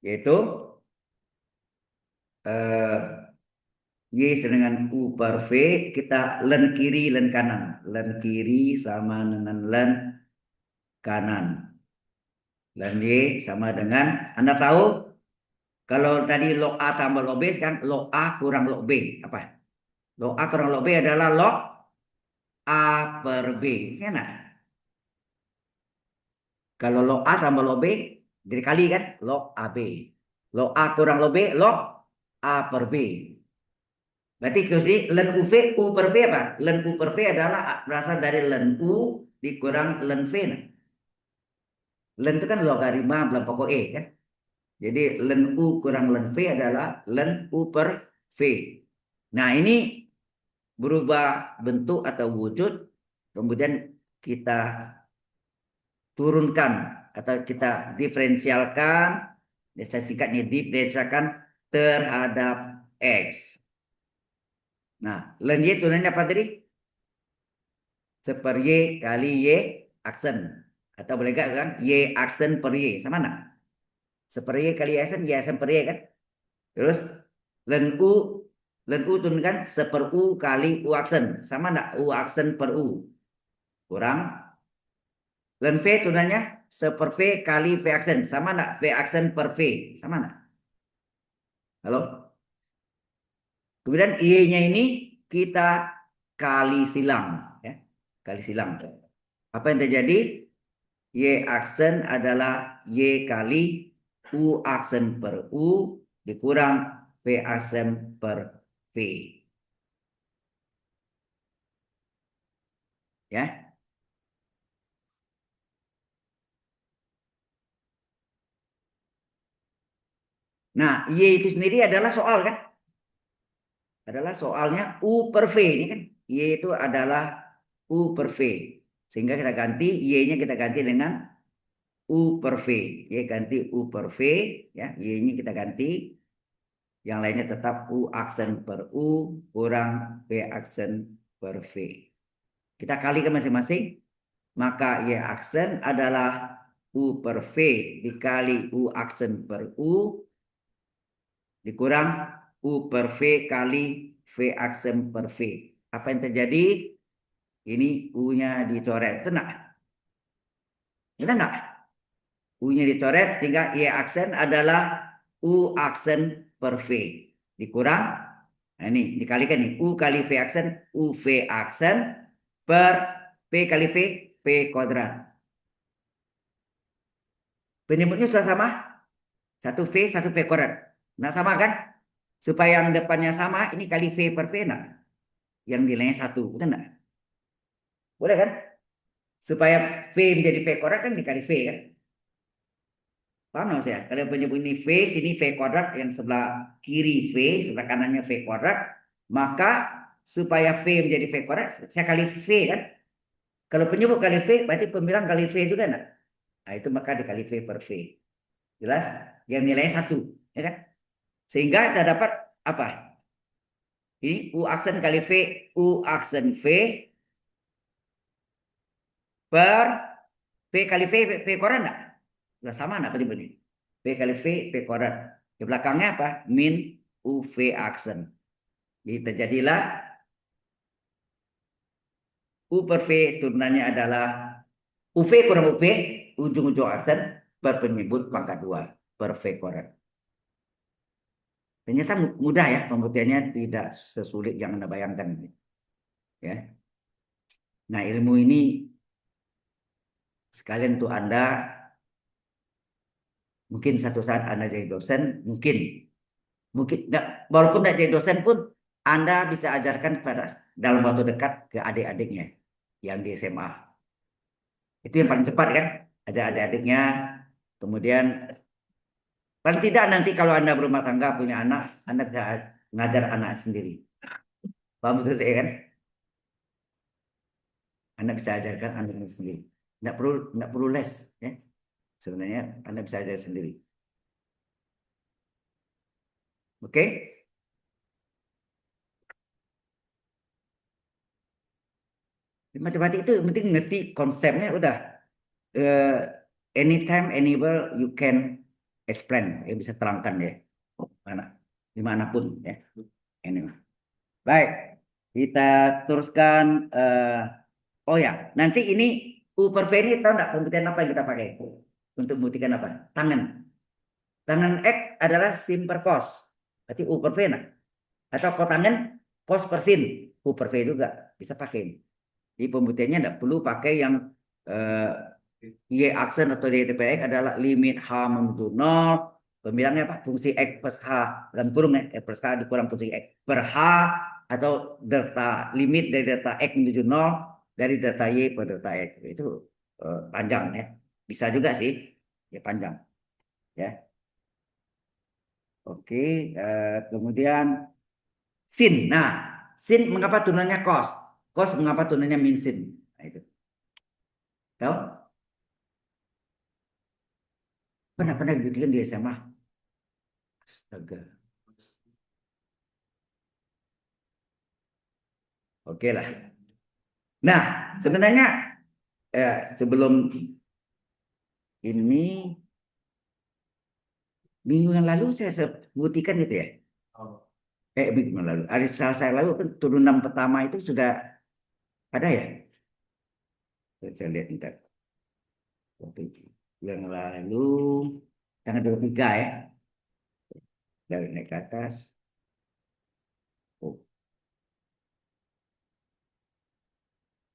Yaitu eh, Y dengan U per V, kita len kiri, len kanan. Len kiri sama dengan len kanan. Len Y sama dengan, Anda tahu kalau tadi log A tambah log B, sekarang log A kurang log B. Apa? Log A kurang log B adalah log A per B. Enak. Kalau log A tambah log B, jadi kali kan? Log AB. Log A kurang log B, log A per B. Berarti ke sini len UV, U per V apa? Len U per V adalah berasal dari len U dikurang len V. Nah. Len itu kan logaritma dalam pokok E kan. Jadi len U kurang len V adalah len U per V. Nah ini berubah bentuk atau wujud. Kemudian kita turunkan atau kita diferensialkan. Saya singkatnya diferensialkan terhadap X. Nah, len Y turunannya apa tadi? Seper Y kali Y aksen. Atau boleh gak kan? Y aksen per Y. Sama enggak? Seper Y kali Y aksen per Y kan? Terus len U, len U turunkan seper U kali U aksen. Sama enggak? U aksen per U. Kurang. Len V turunannya seper V kali V aksen. Sama enggak? V aksen per V. Sama enggak? Halo? Kemudian Y-nya ini kita kali silang. Ya. Kali silang. Apa yang terjadi? Y aksen adalah Y kali U aksen per U dikurang V aksen per V. Ya. Nah, Y itu sendiri adalah soal kan? Adalah soalnya U per V ini kan. Y itu adalah U per V. Sehingga kita ganti Y-nya kita ganti dengan U per V. Y ganti U per V. Ya, Y-nya kita ganti. Yang lainnya tetap U aksen per U kurang V aksen per V. Kita kalikan masing-masing. Maka Y aksen adalah U per V dikali U aksen per U dikurang U per V kali V aksen per V. Apa yang terjadi? Ini U-nya dicoret. Benar? Benar nggak? U-nya dicoret, tinggal Y aksen adalah U aksen per V. Dikurang, nah ini dikalikan nih. U kali V aksen, U V aksen per V kali V, V kuadrat. Penyebutnya sudah sama. Satu V, satu V kuadrat. Nah sama kan? Supaya yang depannya sama, ini kali V per V. Nah. yang nilainya 1. Betul nggak? Boleh kan? Supaya V menjadi V kuadrat kan dikali V kan? Paham nggak saya? Kalau penyebut ini V, sini V kuadrat, yang sebelah kiri V, sebelah kanannya V kuadrat, maka supaya V menjadi V kuadrat, saya kali V kan? Kalau penyebut kali V, berarti pembilang kali V juga enggak? Nah, itu maka dikali V per V. Jelas? Yang nilainya 1. Ya kan? Sehingga kita dapat apa? Ini U aksen kali V, U aksen V per V kali V, V kuadrat enggak? Sudah sama enggak penyebutnya? V kali V, V kuadrat. Di belakangnya apa? Min UV aksen. Jadi terjadilah U per V turunannya adalah UV kurang UV, ujung-ujung aksen per penyebut pangkat 2 per V kuadrat. Ternyata mudah ya, pembuktiannya tidak sesulit yang Anda bayangkan. Ya. Nah, ilmu ini sekalian untuk Anda, mungkin satu saat Anda jadi dosen, mungkin walaupun tidak jadi dosen pun Anda bisa ajarkan dalam waktu dekat ke adik-adiknya yang di SMA. Itu yang paling cepat kan? Ada adik-adiknya, kemudian paling tidak nanti kalau Anda berumah tangga punya anak, Anda bisa ngajar anak sendiri. Paham maksud saya kan? Anda bisa ajarkan anak sendiri. Tidak perlu les, ya. Sebenarnya Anda bisa ajar sendiri. Oke? Di matematik itu yang penting ngerti konsepnya udah. Eh, Anytime, anywhere you can explain, ya bisa terangkan ya. Mana, dimanapun ya. Anyway. Baik, kita teruskan. Oh ya, nanti ini U per V ini tahu nggak pembuktian apa yang kita pakai untuk membuktikan apa? Tangan. Tangan X adalah sin per cos. Berarti U per V nah. Atau kotangen cos per sin. U per V juga bisa pakai. Di pembuktiannya tidak perlu pakai yang eh, Y aksen atau Y per X adalah limit H menuju 0. Pembilangnya apa? Fungsi X plus H dalam kurung ya. X plus H dikurang fungsi X per H atau delta limit dari delta X menuju 0 dari delta Y per delta X. Itu panjang ya. Bisa juga sih. Ya panjang ya. Oke, kemudian sin. Nah, sin mengapa turunannya cos? Cos mengapa turunannya min sin? Nah, itu. Tahu? Pernah dibikin di SMA. Astaga. Oke lah. Nah, sebenarnya sebelum ini minggu yang lalu saya sebutkan itu ya. Minggu yang lalu. Hari Selasa yang lalu kan turunan pertama itu sudah ada ya. Saya lihat ntar. Waktu itu. Yang lalu tanggal 23 ya. Dari naik ke atas. Oh.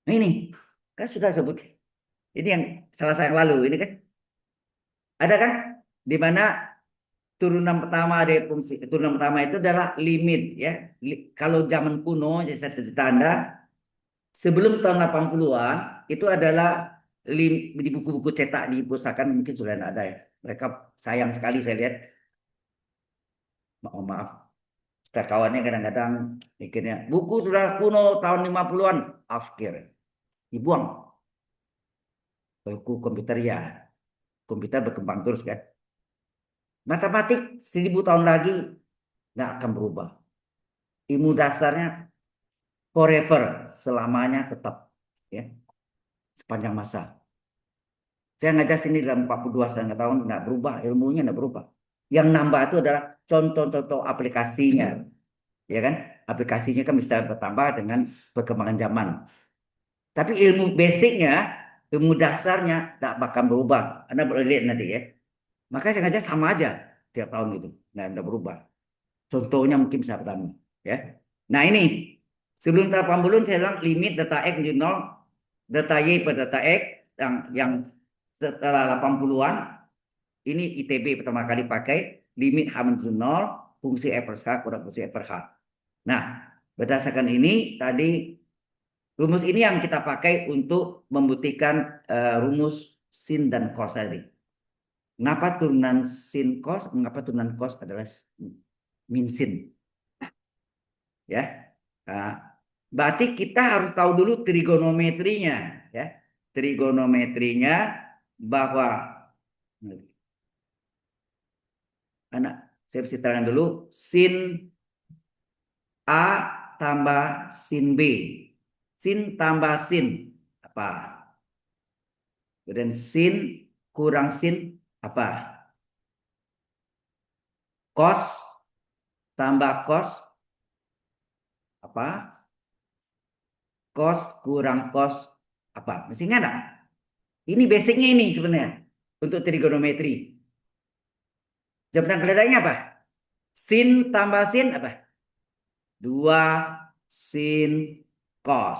Nah ini kan sudah sebut. Ini yang Selasa yang lalu ini kan. Ada kan? Di mana turunan pertama dari fungsi turunan pertama itu adalah limit ya. Kalau zaman kuno saya cerita Anda sebelum tahun 80-an itu adalah di buku-buku cetak di pustakaan mungkin sudah tidak ada ya. Mereka sayang sekali saya lihat. Maaf. Pustakawannya kadang-kadang mikirnya buku sudah kuno tahun 50-an afkir. Dibuang. Buku komputer ya. Komputer berkembang terus kan. Matematik 1000 tahun lagi nggak akan berubah. Ilmu dasarnya forever, selamanya tetap ya, sepanjang masa. Saya ngajar sini dalam 42,5 tahun nggak berubah, ilmunya nggak berubah. Yang nambah itu adalah contoh-contoh aplikasinya, ya kan? Aplikasinya kan bisa bertambah dengan perkembangan zaman. Tapi ilmu basicnya, ilmu dasarnya nggak bakal berubah. Anda boleh lihat nanti ya. Maka saya ngajar sama aja tiap tahun gitu, nggak berubah. Contohnya mungkin bisa pertama, ya. Nah ini sebelum tahap pembulun saya bilang limit data X di 0, data Y per data X yang setelah 80-an ini ITB pertama kali pakai limit H menuju 0 fungsi F per H kurang fungsi F per H. Nah, Berdasarkan ini tadi rumus ini yang kita pakai untuk membuktikan rumus sin dan cos tadi. Mengapa turunan sin cos? Mengapa turunan cos adalah min sin? Ya, nah, berarti kita harus tahu dulu trigonometrinya, ya. Trigonometrinya bahwa anak saya bisa terangkan dulu sin A tambah sin B. Sin tambah sin apa? Kemudian sin kurang sin apa? Cos tambah cos apa? Cos kurang cos apa? Masih ingat nggak? Ini basicnya ini sebenarnya untuk trigonometri. Jabatan kelihatannya apa? Sin tambah sin apa? 2 sin cos.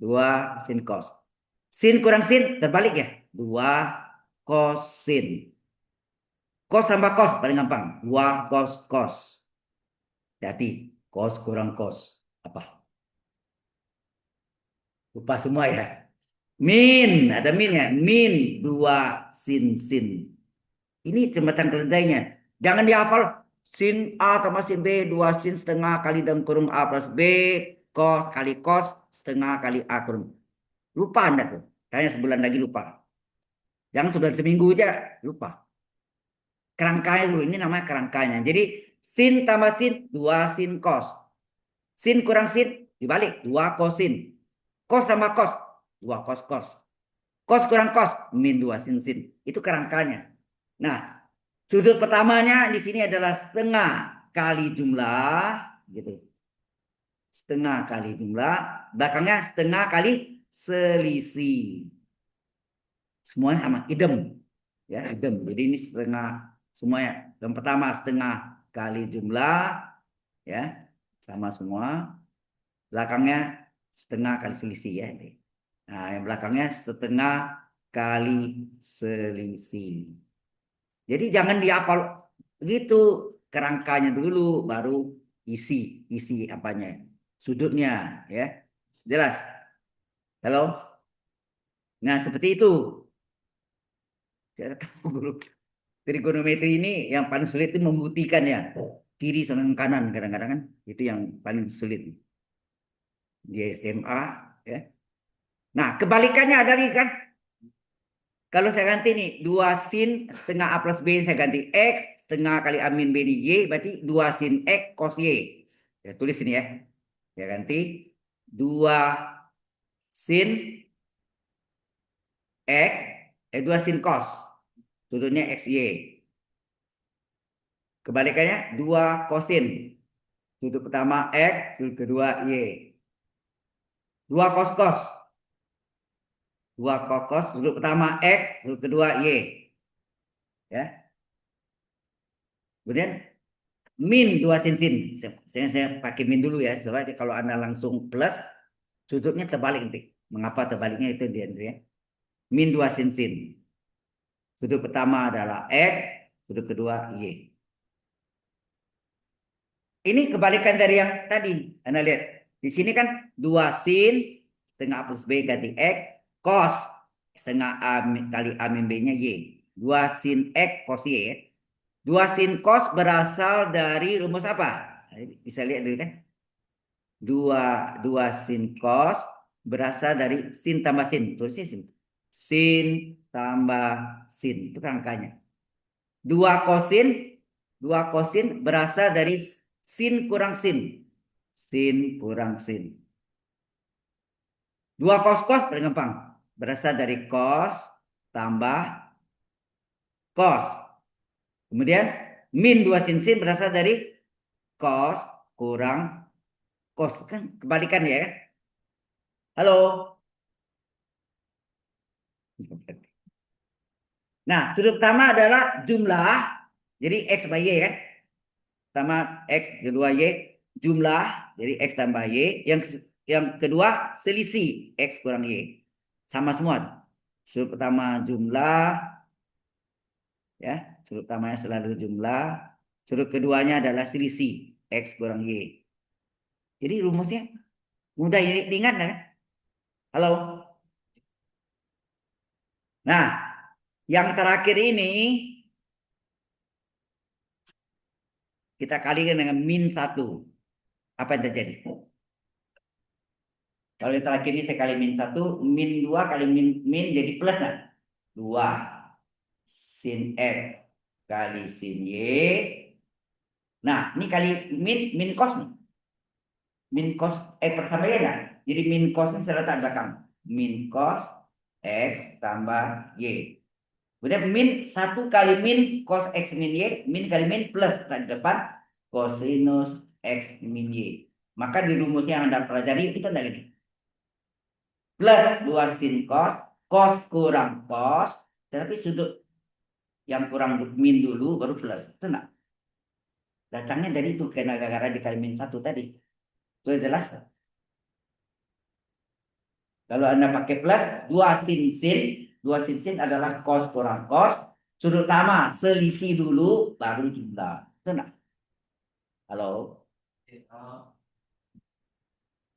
2 sin cos. Sin kurang sin terbalik ya. 2 cos sin. Cos tambah cos paling gampang. 2 cos cos. Jadi cos kurang cos. Apa? Lupa semua ya. Min, ada min ya. Min 2 sin sin. Ini jembatan keledainya. Jangan dihafal. Sin A tambah sin B, 2 sin setengah kali dalam kurung A plus B, cos kali cos setengah kali A kurung. Lupa Anda tuh. Kayaknya sebulan lagi lupa. Jangan sebulan seminggu aja lupa. Kerangkanya dulu, ini namanya kerangkanya. Jadi sin tambah sin, 2 sin cos. Sin kurang sin, dibalik, 2 kosin. Cos tambah cos, 2 cos cos. Cos kurang cos, min 2 sin sin. Itu kerangkanya. Nah, sudut pertamanya di sini adalah setengah kali jumlah, gitu. Setengah kali jumlah, belakangnya setengah kali selisih. Semuanya sama, idem. Ya, idem. Jadi ini setengah semuanya. Yang pertama setengah kali jumlah, ya, sama semua. Belakangnya setengah kali selisih ya. Nah, yang belakangnya setengah kali selisih. Jadi jangan dihafal gitu, kerangkanya dulu baru isi isi apanya sudutnya ya. Jelas? Halo? Nah, seperti itu. Saya tahu dulu. Trigonometri ini yang paling sulit itu membuktikan ya. Kiri sama kanan kadang-kadang kan itu yang paling sulit di SMA ya. Nah, kebalikannya ada lagi kan? Kalau saya ganti nih 2 sin setengah A plus B saya ganti X setengah kali A min B di Y berarti 2 sin X cos Y. Ya, tulis ini ya. Ya ganti 2 sin X 2 sin cos. Sudutnya XY. Kebalikannya 2 kosin. Sudut pertama X, sudut kedua Y. 2 cos cos. 2 cos cos, sudut pertama X, sudut kedua Y. Ya. Kemudian min 2 sin sin. Saya pakai min dulu ya. Soalnya kalau Anda langsung plus, sudutnya terbalik nanti. Mengapa terbaliknya itu dia ya. Min 2 sin sin. Sudut pertama adalah X, sudut kedua Y. Ini kebalikan dari yang tadi. Anda lihat. Di sini kan 2 sin setengah A plus B ganti X cos setengah A kali A min B-nya Y. 2 sin X cos Y ya. 2 sin cos berasal dari rumus apa? Bisa lihat dulu kan. 2 sin cos berasal dari sin tambah sin. Tulisnya sin. Sin tambah sin. Itu angkanya. 2 kosin. 2 kosin berasal dari sin kurang sin. Sin kurang sin. 2 cos cos paling gampang. Berasal dari cos tambah cos. Kemudian min 2 sin sin berasal dari cos kurang cos. Kan kebalikan ya kan? Halo. Nah, sudut pertama adalah jumlah. Jadi X by Y kan. Pertama X, kedua Y. Jumlah. Jadi X tambah Y. Yang kedua selisih. X kurang Y. Sama semua. Sudut pertama jumlah. Ya. Sudut pertamanya selalu jumlah. Sudut keduanya adalah selisih. X kurang Y. Jadi rumusnya mudah diingat kan? Halo. Nah, yang terakhir ini kita kalikan dengan min 1. Apa yang terjadi? Kalau yang terakhir ini saya kali min 1, min 2 kali min jadi plus nah. 2 sin X kali sin Y. Nah, ini kali min cos nih. Min cos X per sama Y nah. Jadi min cos ini saya letak belakang. Min cos X tambah Y. Kemudian min 1 kali min cos X min Y. Min kali min plus tak di depan cosinus X min Y. Maka di rumus yang Anda pelajari itu ada gini. Plus 2 sin cos. Cos kurang cos. Tetapi sudut yang kurang min dulu baru plus. Itu enggak? Datangnya dari itu. Karena gara-gara dikali min 1 tadi. Itu jelas. Kalau Anda pakai plus 2 sin sin. 2 sin sin adalah cos kurang cos. Sudut sama selisih dulu baru jumlah. Itu enggak? Halo?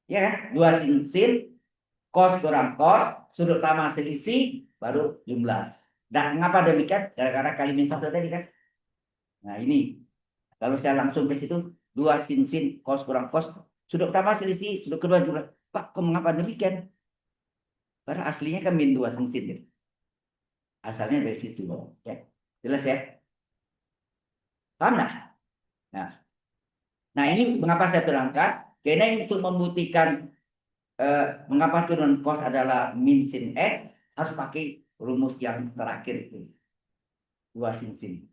Ya kan? 2 sin sin. Cos kurang cos. Sudut sama selisih baru jumlah. Dan mengapa demikian? Gara-gara kali min 1 tadi kan? Nah ini. Kalau saya langsung ke situ. 2 sin sin. Cos kurang cos. Sudut pertama selisih. Sudut kedua jumlah. Pak, kok mengapa demikian? Karena aslinya kan min 2 sin sin. Gitu. Asalnya dari situ. Ya. Jelas ya? Paham nah? Nah ini mengapa saya terangkan? Karena untuk membuktikan mengapa turunan cos adalah min sin X, harus pakai rumus yang terakhir itu. 2 sin sin.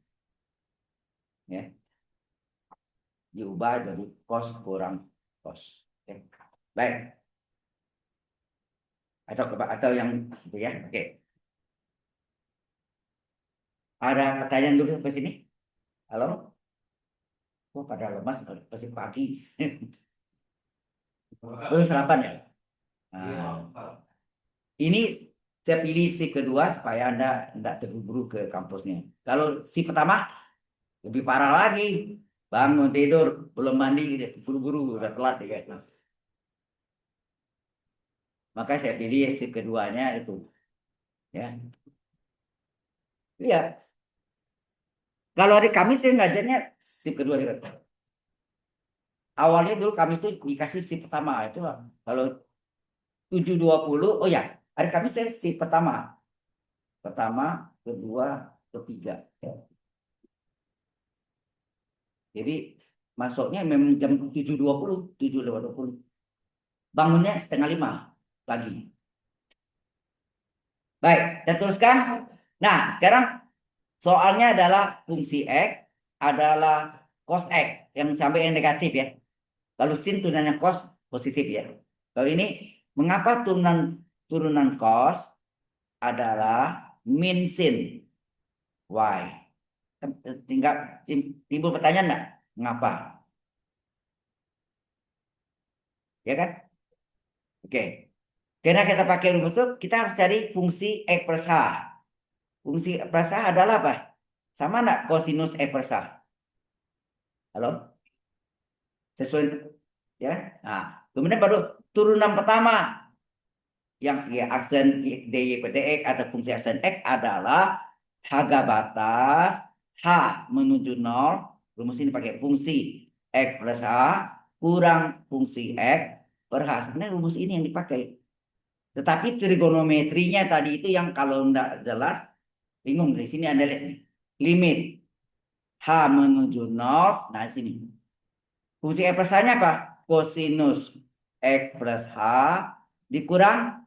Ya. Diubah jadi cos kurang cos. Ya. Baik. Atau yang itu ya. Oke. Ada pertanyaan dulu sampai sini? Halo? Oh, pada lemas masih pagi. Belum sarapan ya? Nah, ini saya pilih si kedua supaya Anda tidak terburu-buru ke kampusnya. Kalau si pertama lebih parah lagi. Bangun tidur, belum mandi, gitu, buru-buru, udah telat ya. Maka saya pilih si keduanya itu. Ya. Iya. Kalau hari Kamis saya ngajarnya si kedua. Awalnya dulu Kamis itu dikasih si pertama. Itu kalau 7.20, oh ya, hari Kamis saya si pertama. Pertama, kedua, ketiga. Jadi masuknya memang jam 7.20, 7.20. Bangunnya setengah 5 pagi. Baik, kita teruskan. Nah, sekarang soalnya adalah fungsi X adalah cos X yang sampai yang negatif ya. Kalau sin turunannya cos positif ya. Kalau ini mengapa turunan cos adalah min sin Y? Tinggal timbul pertanyaan enggak? Mengapa? Ya kan? Oke. Karena kita pakai rumus itu, kita harus cari fungsi X per H. Fungsi X per H adalah apa? Sama enggak kosinus X per H? Halo? Sesuai ya. Nah, kemudian baru turunan pertama yang ya aksen dy per dx atau fungsi aksen x adalah harga batas h menuju 0. Rumus ini pakai fungsi x plus h kurang fungsi x per h. Sebenarnya rumus ini yang dipakai. Tetapi trigonometrinya tadi itu yang kalau tidak jelas bingung. Di sini ada limit h menuju 0. Nah, di sini. Fungsi x plus h-nya apa? Kosinus x plus h dikurang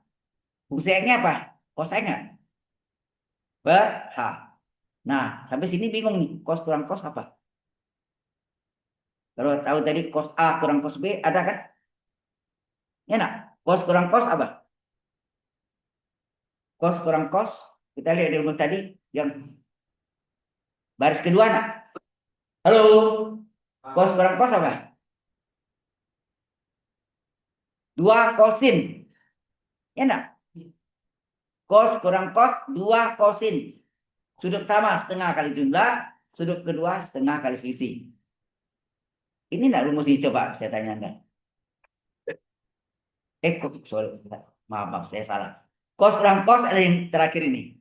fungsi x-nya apa? Cos x-nya? Per h. Nah, sampai sini bingung nih. Cos kurang cos apa? Kalau tahu tadi cos A kurang cos B, ada kan? Ya nak? Cos kurang cos apa? Cos kurang cos. Kita lihat di rumus tadi. Yang baris kedua nak? Halo? Cos kurang cos apa? 2 kosin. Ya nak? Cos kurang cos 2 kosin. Sudut pertama setengah kali jumlah. Sudut kedua setengah kali selisih. Ini enggak rumus ini coba saya tanya Anda. Sorry, sebentar. Maaf, saya salah. Kos kurang kos ada yang terakhir ini.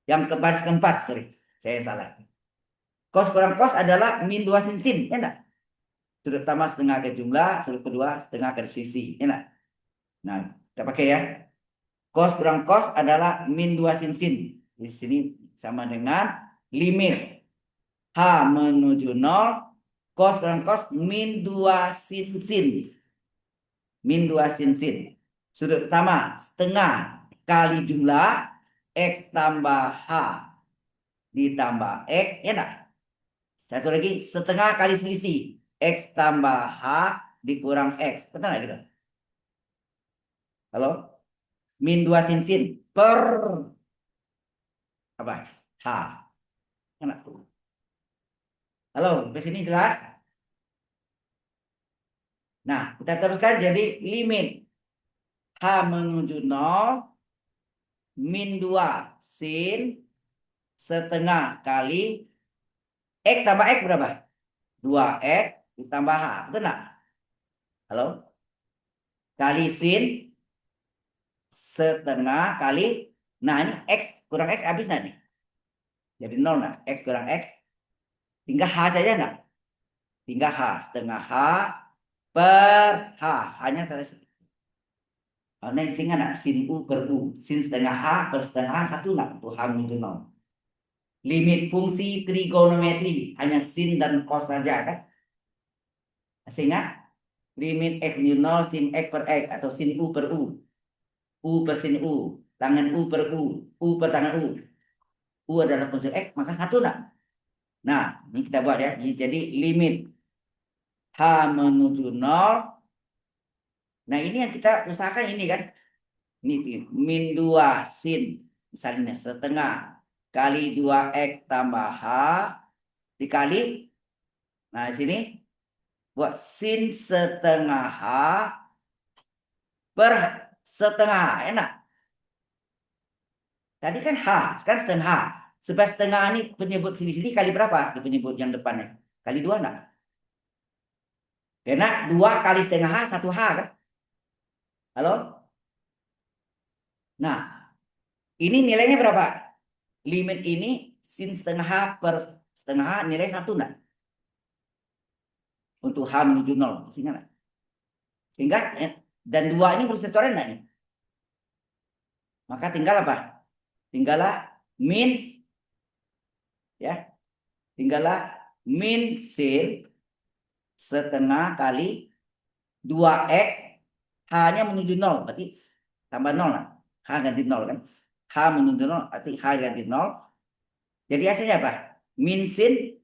Yang ke baris keempat, sorry. Saya salah. Kos kurang kos adalah min 2 sin sin, ya enggak? Sudut pertama setengah ke jumlah, sudut kedua setengah ke sisi, ya enggak? Nah, kita pakai ya. Kos kurang kos adalah min 2 sin sin. Di sini sama dengan limit H menuju 0, kos kurang kos min 2 sin sin. Min 2 sin sin. Sudut pertama setengah kali jumlah X tambah H ditambah X, ya enggak? Satu lagi setengah kali selisih X tambah H dikurang X. Betul nggak gitu? Halo? Min 2 sin sin per apa? H. Enak. Halo, ke sini jelas? Nah, kita teruskan jadi limit H menuju 0 min 2 sin setengah kali X tambah X berapa? 2X ditambah H. Betul nggak? Halo? Kali sin setengah kali. Nah, ini X kurang X habis nggak nih? Jadi 0 nah. X kurang X. Tinggal H saja nggak? Tinggal H. Setengah H per H. Hanya saya karena singa nak sin U per U. Sin setengah H per setengah H satu nak. Untuk H menuju 0. Limit fungsi trigonometri. Hanya sin dan cos saja kan? Masih ingat? Limit X menuju 0 sin X per X. Atau sin U per U. U per sin U. Tangan U per U. U per tangan U. U adalah fungsi X. Maka satu nak. Nah, ini kita buat ya. Jadi limit H menuju 0. Nah, ini yang kita usahakan ini kan. Ini min 2 sin. Misalnya setengah kali 2X tambah H dikali. Nah, di sini buat sin setengah H per setengah H. Enak. Tadi kan H, sekarang setengah H. Supaya setengah ini penyebut sini-sini kali berapa? Di penyebut yang depannya. Kali 2 enggak? Karena 2 kali setengah H, 1 H kan? Halo? Nah, ini nilainya berapa? Limit ini sin setengah H per setengah H nilai 1 enggak? Untuk H menuju 0. Ingat enggak? Sehingga, dan 2 ini bersecoran enggak nih? Maka tinggal apa? Tinggallah min, ya. Tinggallah min sin setengah kali 2X H-nya menuju 0. Berarti tambah 0 lah. H ganti 0 kan. H menuju 0 berarti H ganti 0. Jadi hasilnya apa? Min sin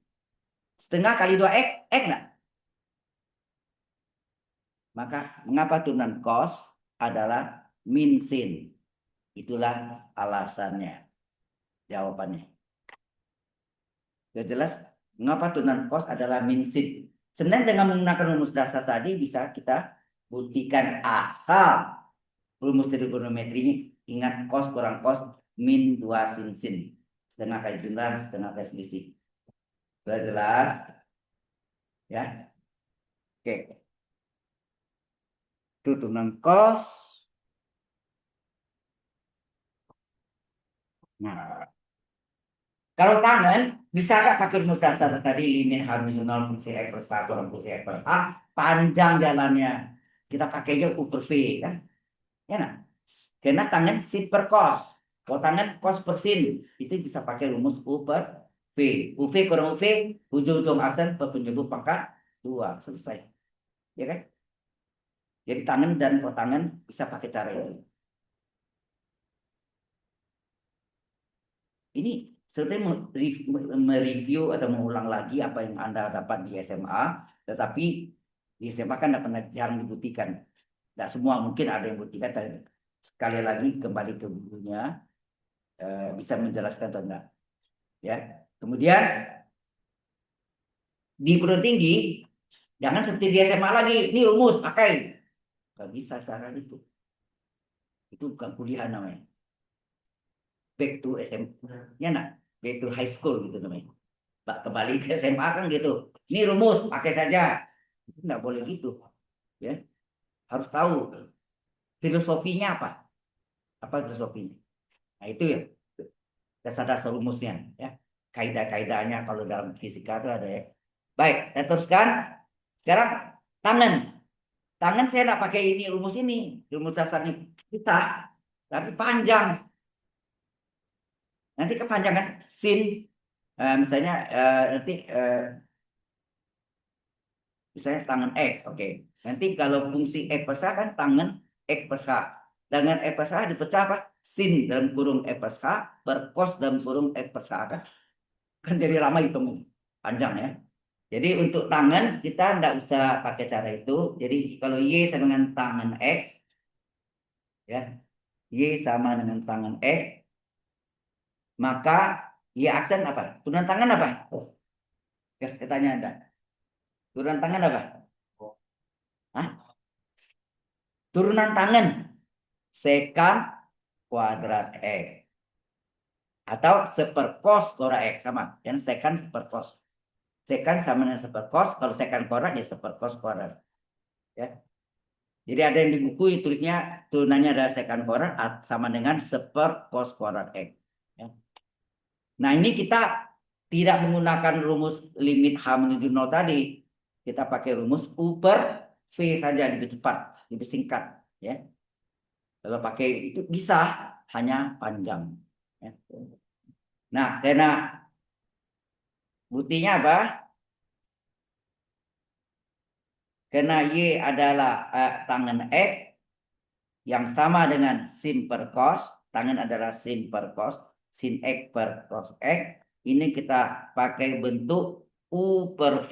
setengah kali 2X. X enggak? Maka mengapa turunan cos adalah min sin? Itulah alasannya. Jawabannya. Sudah jelas? Mengapa turunan cos adalah min sin? Sebenarnya dengan menggunakan rumus dasar tadi bisa kita buktikan asal rumus trigonometrinya. Ingat cos kurang cos min 2 sin sin. Setengah kali jumlah, setengah kali selisih. Sudah jelas? Ya. Oke. Itu turunan cos. Nah, kalau tangan, bisa nggak pakai rumus dasar tadi limit H minus 0 fungsi X per 1 dan fungsi X per A, panjang jalannya. Kita pakai aja U per V, kan? Ya, nah. Karena tangan sin per cos. Kalau tangan cos per sin, itu bisa pakai rumus U per V. UV kurang UV, ujung-ujung asal per penyebut pangkat 2. Selesai. Ya kan? Jadi tangan dan kotangan bisa pakai cara itu. Ini sebenarnya mereview atau mengulang lagi apa yang Anda dapat di SMA, tetapi di SMA kan tidak pernah jarang dibuktikan. Tidak semua mungkin ada yang buktikan, tapi sekali lagi kembali ke bukunya bisa menjelaskan atau enggak. Ya. Kemudian di perguruan tinggi jangan seperti di SMA lagi, ini rumus pakai. Nggak bisa cara itu. Itu bukan kuliah namanya. Back to SMA, ya nak, back to high school gitu namanya. Kembali ke SMA kan gitu. Ini rumus, pakai saja. Nggak boleh gitu. Ya. harus tahu filosofinya apa. Apa filosofinya? Nah, itu ya dasar-dasar rumusnya ya. Kaidah-kaidahnya kalau dalam fisika itu ada ya. Baik, saya teruskan. Sekarang tangan. Tangan saya nggak pakai ini rumus dasarnya kita, tapi panjang. Nanti kepanjangan sin, misalnya nanti misalnya tangan X, oke. Nanti kalau fungsi X per H kan tangan X per H. Dengan X per H dipecah apa? Sin dalam kurung X per H per cos dalam kurung X per H kan? Kan jadi lama hitung panjang ya. Jadi untuk tangan kita nggak usah pakai cara itu. Jadi kalau Y sama dengan tangan X, ya Y sama dengan tangan X, maka Y aksen apa? Turunan tangan apa? Oh, ya, saya tanya Anda. Turunan tangan apa? Hah? Turunan tangan sekant kuadrat X atau seperkos kuadrat X sama. Dan sekant seperkos. Sekant sama dengan seperkos. Kalau sekant kuadrat ya seperkos kuadrat. Ya. Jadi ada yang di buku tulisnya turunannya ada sekant kuadrat sama dengan seperkos kuadrat X. Ya. Nah ini kita tidak menggunakan rumus limit H menuju 0 tadi. Kita pakai rumus U per V saja, lebih cepat, lebih singkat. Ya. Kalau pakai itu bisa, hanya panjang. Ya. Nah, karena buktinya apa? Karena Y adalah tangan X yang sama dengan sin per cos. Tangan adalah sin per cos. Sin X per cos X. Ini kita pakai bentuk U per V.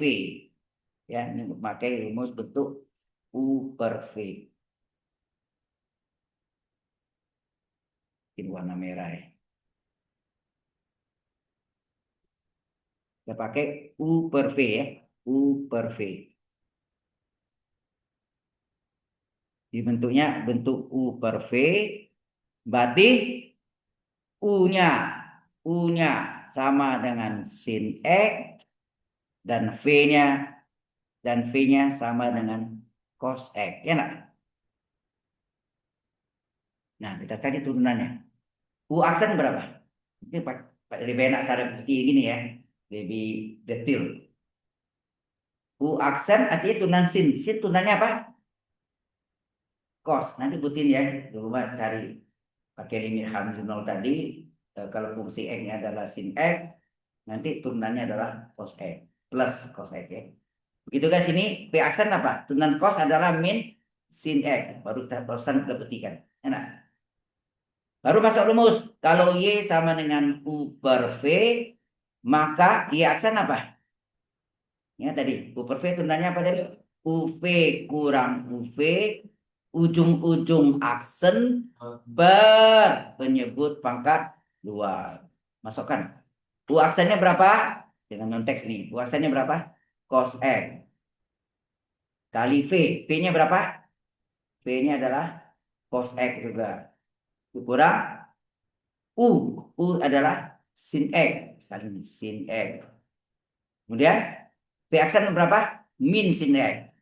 Ya, ini memakai rumus bentuk U per V. Ini warna merah ya. Kita pakai U per V ya. U per V. Di bentuknya bentuk U per V. Berarti U-nya. U-nya sama dengan sin X. Dan V-nya. Dan V-nya sama dengan cos X. Ya enggak? Nah, kita cari turunannya. U aksen berapa? Ini lebih enak cara bukti gini ya. Lebih detail. U aksen artinya turunan sin. Sin turunannya apa? Cos. Nanti buktiin ya. Coba cari pakai limit H 0 tadi. Kalau fungsi X-nya adalah sin X. Nanti turunannya adalah cos X. Plus cos X ya. Begitu guys ini. P aksen apa? Turunan cos adalah min sin X. Baru kita barusan kita buktikan. Enak. Baru masuk rumus. Kalau Y sama dengan U per V. Maka Y aksen apa? Ya tadi U per V turunannya apa tadi? UV kurang UV ujung-ujung aksen per penyebut pangkat 2. Masukkan. U aksennya berapa? Dengan konteks ini. U aksennya berapa? Cos X. Kali V. V-nya berapa? V-nya adalah cos X juga. Kurang U. U adalah sin X. Sin X. Kemudian V aksen berapa? Min sin X.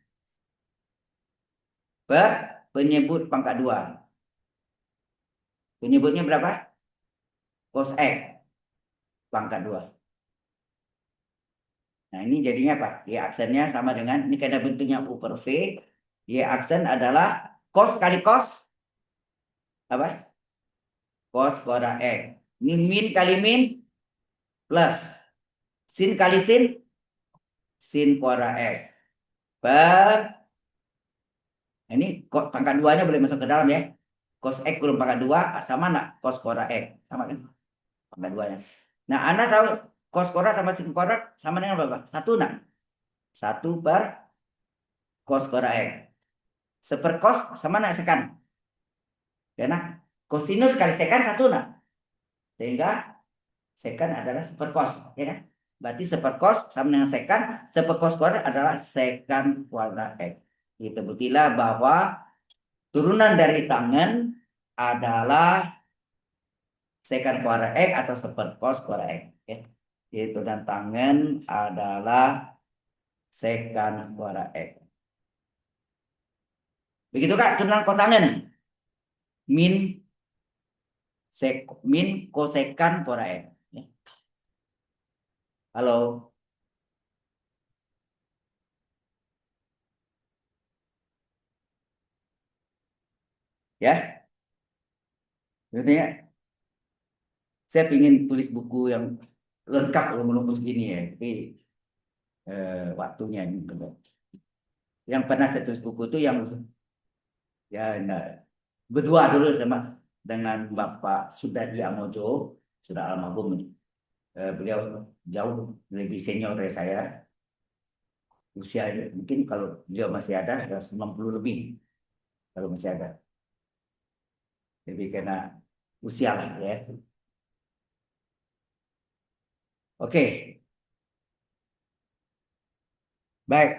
Per penyebut pangkat 2. Penyebutnya berapa? Cos X pangkat 2. Nah, ini jadinya apa? Y aksennya sama dengan, ini karena bentuknya U per V. Y aksen adalah cos kali cos. Apa? Cos kuadrat X. Ini min kali min plus. Sin kali sin. Sin kuadrat X. Per. Nah, ini pangkat 2-nya boleh masuk ke dalam ya. Cos X kurang pangkat 2 sama enggak? Cos kuadrat X. Sama kan? Pangkat 2-nya. Nah, Anda tahu cos kuadrat sama sin kuadrat sama dengan berapa? 1 enggak? 1 per cos kuadrat X. Sepercos sama enggak sekan? Karena kosinus kali sekan 1 enggak? Sehingga sekan adalah sepercos. Ya kan? Berarti sepercos sama dengan sekan. Sepercos kuadrat adalah sekan kuadrat X. Kita buktilah bahwa turunan dari tangan adalah sekan kuadrat X atau sepercos kuadrat X. Ya. Yaitu dan tangan adalah sekan kuadrat X. Begitu Kak, turunan kotangen. Min min kosekan pora X. Ya. Halo. Ya. Sebenarnya saya ingin tulis buku yang lengkap menunggu segini ya. Tapi waktunya ini belum. Yang pernah saya tulis buku itu yang ya nah, berdua dulu sama dengan Bapak Sudadi Amojo, sudah almarhum. Beliau jauh lebih senior dari saya. Usia mungkin kalau beliau masih ada 90 lebih kalau masih ada. Jadi karena usia lah ya. Oke, baik.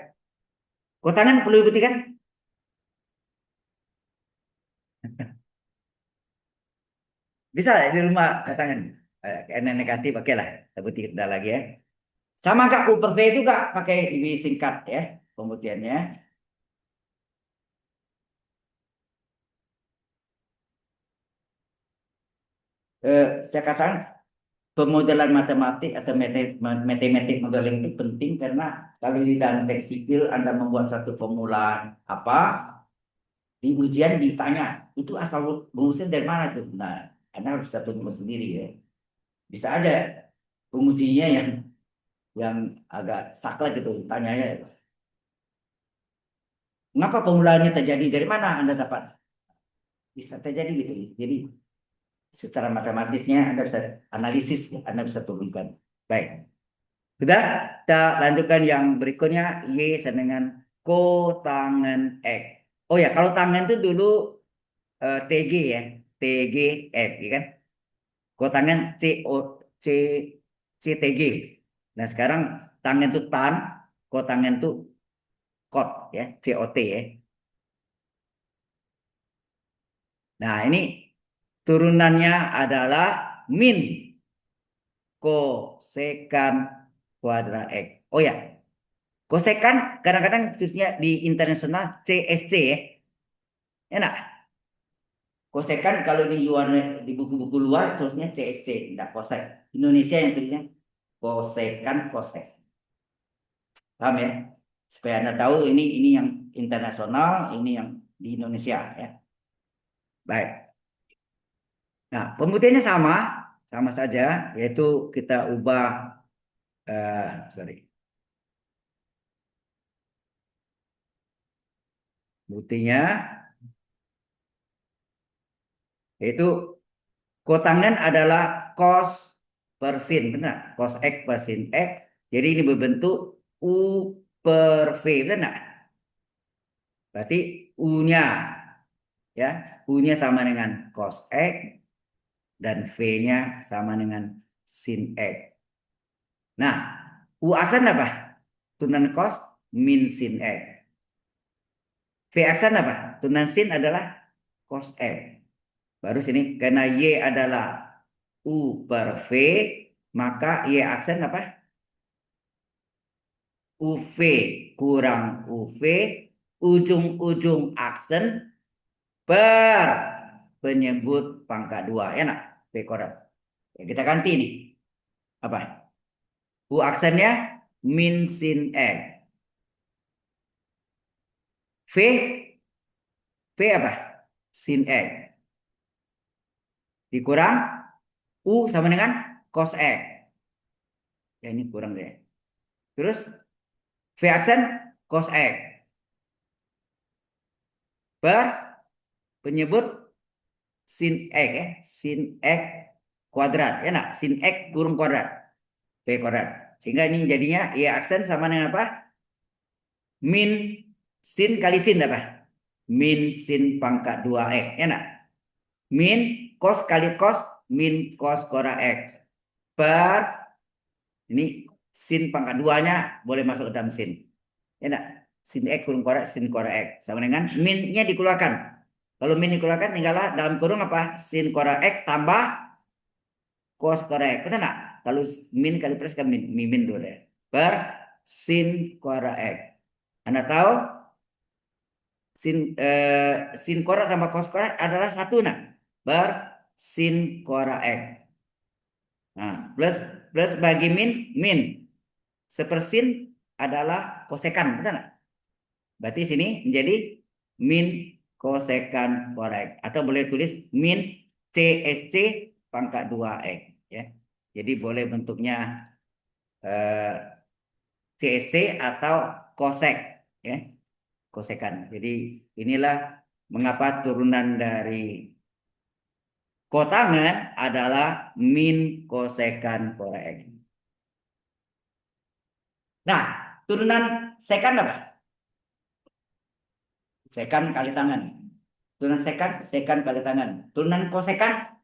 Kotanan perlu dibuktikan? Bisa lah di rumah kotanan. Karena negatif, oke lah. Kita buktikan lagi ya. Sama Kak, Cooper V itu Kak pakai lebih singkat ya pembuktiannya. Saya katakan pemodelan matematik atau matematik modeling itu penting karena kalau di dalam teks sipil Anda membuat satu formula apa, di ujian ditanya itu asal rumusnya dari mana tuh. Nah, Anda harus satu rumus sendiri ya. Bisa aja pengujinya yang agak saklek gitu tanyanya. Mengapa formulanya terjadi? Dari mana Anda dapat? Bisa terjadi gitu. Jadi secara matematisnya Anda bisa analisis, Anda bisa turunkan. Baik. Sudah, kita lanjutkan yang berikutnya Y sama dengan kotangen X. Oh ya, kalau tangen itu dulu TG ya, TG X, ya kan? Kotangen C CTG. Nah sekarang tangen itu tan, kotangen itu kot ya, COT ya. Nah ini turunannya adalah min kosekan kuadrat X. Oh ya, kosekan kadang-kadang khususnya di internasional CSC ya. Enak. Kosekan kalau di luar di buku-buku luar terusnya CSC, tidak kosek. Indonesia yang tulisnya kosekan kosek. Paham ya? Supaya Anda tahu ini yang internasional, ini yang di Indonesia ya. Baik. Nah, pembuktiannya sama, sama saja, yaitu kita ubah sorry. Buktinya yaitu kotangen adalah cos per sin, benar? Cos X per sin X. Jadi ini berbentuk U per V, benar? Berarti U-nya ya, U-nya sama dengan cos X dan V-nya sama dengan sin X. Nah, U aksen apa? Turunan cos min sin X. V aksen apa? Turunan sin adalah cos X. Baru sini karena Y adalah U per V, maka Y aksen apa? UV kurang UV, ujung-ujung aksen per penyebut pangkat dua. Enak, V koran. Ya, kita ganti nih. Apa? U aksennya min sin X. V, V apa? Sin X. Dikurang U sama dengan cos X. Ya ini kurang deh. Terus V aksen cos X per penyebut sin X ya. Sin X kuadrat. Ya nak? Sin X kurung kuadrat. V kuadrat. Sehingga ini jadinya ya aksen sama dengan apa? Min sin kali sin apa? Min sin pangkat 2X. Ya nak? Min cos kali cos min cos kuadrat X. Per ini sin pangkat 2-nya boleh masuk ke dalam sin. Ya nak? Sin X kurung kuadrat sin kuadrat X. Sama dengan min-nya dikeluarkan. Kalau min dikeluarkan tinggallah dalam kurung apa? Sin kuadrat X tambah cos kuadrat X. Betul nggak? Kalau min kali plus kan min dulu ya. Per sin kuadrat X. Anda tahu sin kuadrat tambah cos kuadrat adalah satu, nah. Sin kuadrat X. Nah, plus bagi min sepersin adalah kosekan, betul nggak? Berarti sini menjadi min kosekan kuadrat X. Atau boleh tulis min CSC pangkat 2X. Ya. Jadi boleh bentuknya CSC atau kosek. Ya. Kosekan. Jadi inilah mengapa turunan dari kotangan adalah min kosekan kuadrat X. Nah, turunan sekan apa? Sekan kali tangan. Turunan sekan kali tangan. Turunan kosekan,